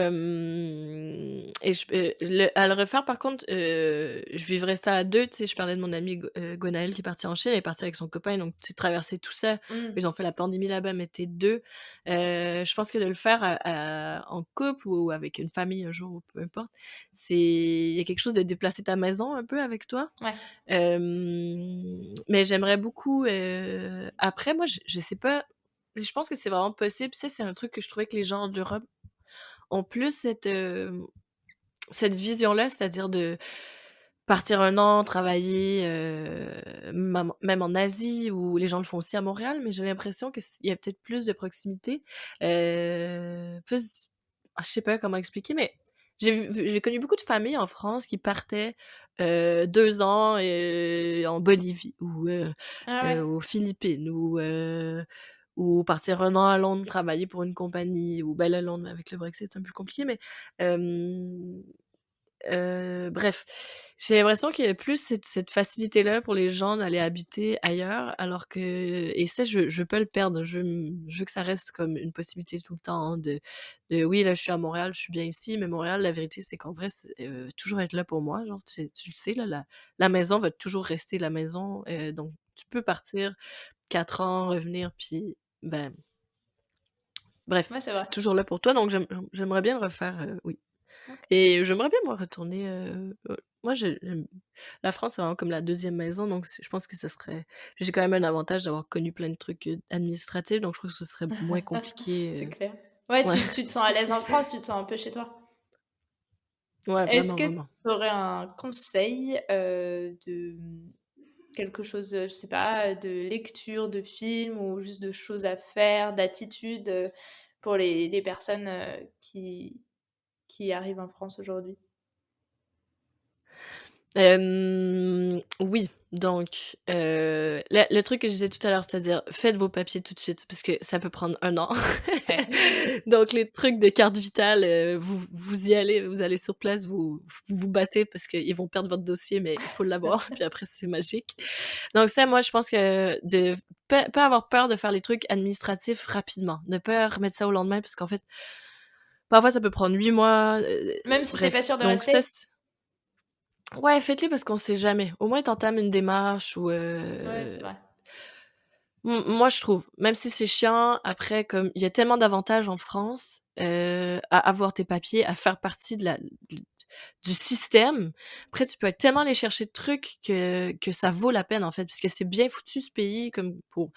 à le refaire par contre, je vivrais ça à 2. Tu sais, je parlais de mon ami Gwenaël qui est parti en Chine, elle est partie avec son copain, donc tu sais, traverser tout ça. Mmh. Ils ont fait la pandémie là-bas, mais tu 2. Je pense que de le faire en couple ou avec une famille un jour ou peu importe, il y a quelque chose de déplacer ta maison un peu avec toi. Ouais. Mais j'aimerais beaucoup, après moi je sais pas, je pense que c'est vraiment possible. Ça, c'est un truc que je trouvais que les gens d'Europe ont plus cette vision-là, c'est-à-dire de partir un an, travailler, même en Asie où les gens le font aussi à Montréal, mais j'ai l'impression que il y a peut-être plus de proximité, plus je sais pas comment expliquer, mais j'ai connu beaucoup de familles en France qui partaient, 2 ans, en Bolivie Ah ouais. aux Philippines ou partir un an à Londres travailler pour une compagnie ou ben là, Londres avec le Brexit, c'est un peu compliqué, mais hem bref, j'ai l'impression qu'il y a plus cette facilité-là pour les gens d'aller habiter ailleurs, alors que et ça, je veux pas le perdre. Je veux que ça reste comme une possibilité tout le temps, hein, de oui, là, je suis à Montréal, je suis bien ici, mais Montréal, la vérité, c'est qu'en vrai, c'est, toujours être là pour moi. Genre, tu le sais, là, la maison va toujours rester la maison, donc tu peux partir 4 ans, revenir, puis ben, bref, Ouais, c'est vrai. c'est toujours là pour toi, donc j'aimerais bien le refaire, oui. OK. Et j'aimerais bien moi retourner, moi j'aime la France, c'est vraiment comme la deuxième maison, donc je pense que ce serait j'ai quand même un avantage d'avoir connu plein de trucs, administratifs, donc je trouve que ce serait moins C'est compliqué, clair. Ouais, ouais. tu te sens à l'aise en France, tu te sens un peu chez toi. Ouais, Est-ce vraiment, que vraiment. tu aurais un conseil, de, quelque chose, je sais pas, de lecture, de film ou juste de choses à faire, d'attitude, pour les personnes, qui arrivent en France aujourd'hui? Oui, donc le truc que je disais tout à l'heure, c'est-à-dire faites vos papiers tout de suite parce que ça peut prendre 1 an. Ouais. Donc les trucs de carte vitale, vous y allez, vous allez sur place, vous vous battez parce qu'ils vont perdre votre dossier, mais il faut l'avoir, puis après c'est magique. Donc ça, moi, je pense que de pas avoir peur de faire les trucs administratifs rapidement, ne pas remettre ça au lendemain parce qu'en fait, parfois ça peut prendre 8 mois, Même si tu es pas bref. sûre de Donc ça rester? c Ouais, faites-les parce qu'on sait jamais. Au moins, tu entames une démarche ou Ouais, c'est vrai. moi, je trouve, même si c'est chiant, après, comme il y a tellement d'avantages en France, à avoir tes papiers, à faire partie du système. Après, tu peux tellement aller chercher de trucs que ça vaut la peine, en fait, puisque c'est bien foutu ce pays comme pour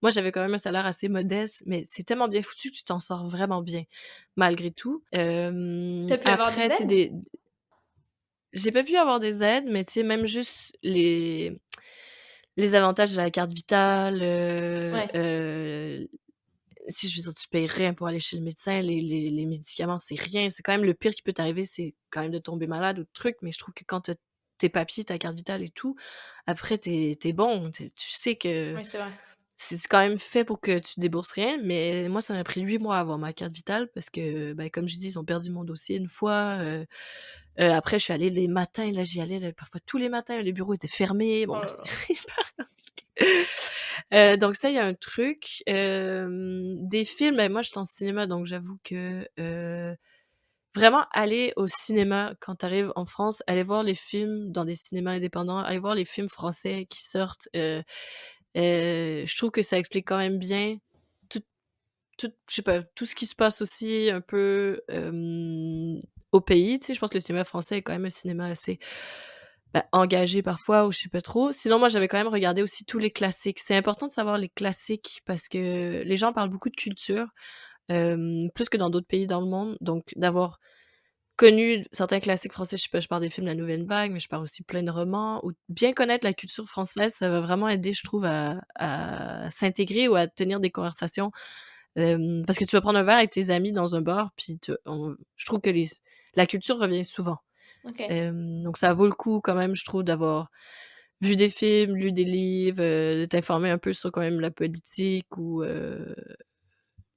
moi, j'avais quand même un salaire assez modeste, mais c'est tellement bien foutu que tu t'en sors vraiment bien, malgré tout. Tu as pu avoir des Après, tu sais, aides? j'ai pas pu avoir des aides, mais tu sais, même juste les avantages de la carte vitale, Ouais. si je veux dire, tu payes rien pour aller chez le médecin, les médicaments, c'est rien. C'est quand même le pire qui peut t'arriver, c'est quand même de tomber malade ou de trucs, mais je trouve que quand tu tes papiers, ta carte vitale et tout, après tu es bon, tu sais que Oui, c'est vrai. c'est quand même fait pour que tu débourses rien, mais moi, ça m'a pris 8 mois à avoir ma carte vitale parce que, ben, comme je dis, ils ont perdu mon dossier une fois, après je suis allée les matins, là, j'y allais, là, parfois tous les matins, les bureaux étaient fermés. Bon, Oh bref, là là. c'est hyper compliqué. Donc ça, il y a un truc. Des films, ben, moi, j'étais en cinéma, donc j'avoue que, vraiment aller au cinéma quand tu arrives en France, aller voir les films dans des cinémas indépendants, aller voir les films français qui sortent, je trouve que ça explique quand même bien tout je sais pas, tout ce qui se passe aussi un peu, au pays, tu sais? Je pense que le cinéma français est quand même un cinéma assez, bah, engagé parfois ou je sais pas trop. Sinon, moi, j'avais quand même regardé aussi tous les classiques. C'est important de savoir les classiques parce que les gens parlent beaucoup de culture, plus que dans d'autres pays dans le monde. Donc d'avoir connu certains classiques français, je sais pas, je parle des films de la Nouvelle Vague, mais je parle aussi plein de romans ou bien connaître la culture française, ça va vraiment aider, je trouve, à s'intégrer ou à tenir des conversations. Parce que tu vas prendre un verre avec tes amis dans un bar, puis je trouve que la culture revient souvent. OK. Donc ça vaut le coup quand même, je trouve, d'avoir vu des films, lu des livres, de t'informer un peu sur quand même la politique ou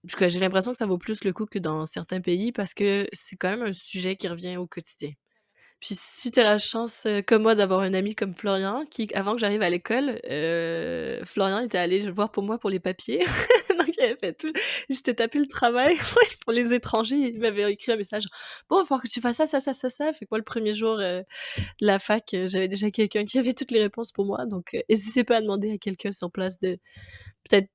parce que j'ai l'impression que ça vaut plus le coup que dans certains pays parce que c'est quand même un sujet qui revient au quotidien. Puis si tu as la chance, comme moi, d'avoir un ami comme Florian qui, avant que j'arrive à l'école, Florian était allé le voir pour moi pour les papiers. Donc il avait fait tout, il s'était tapé le travail pour les étrangers. Il m'avait écrit un message: «Bon, il va falloir que tu fasses ça, ça, ça, ça, ça». Fait que moi, le premier jour, de la fac, j'avais déjà quelqu'un qui avait toutes les réponses pour moi. Donc hésitez pas à demander à quelqu'un sur place de peut-être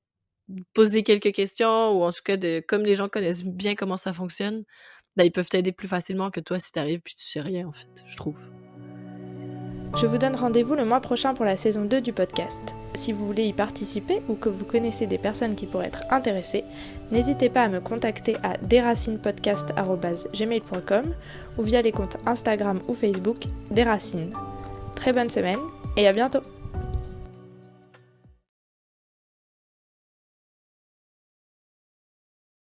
poser quelques questions, ou en tout cas de, comme les gens connaissent bien comment ça fonctionne, bah, ils peuvent t'aider plus facilement que toi si tu arrives puis tu sais rien, en fait, je trouve. Je vous donne rendez-vous le mois prochain pour la saison 2 du podcast. Si vous voulez y participer ou que vous connaissez des personnes qui pourraient être intéressées, n'hésitez pas à me contacter à deracinepodcast@gmail.com ou via les comptes Instagram ou Facebook des Racines. Très bonne semaine et à bientôt!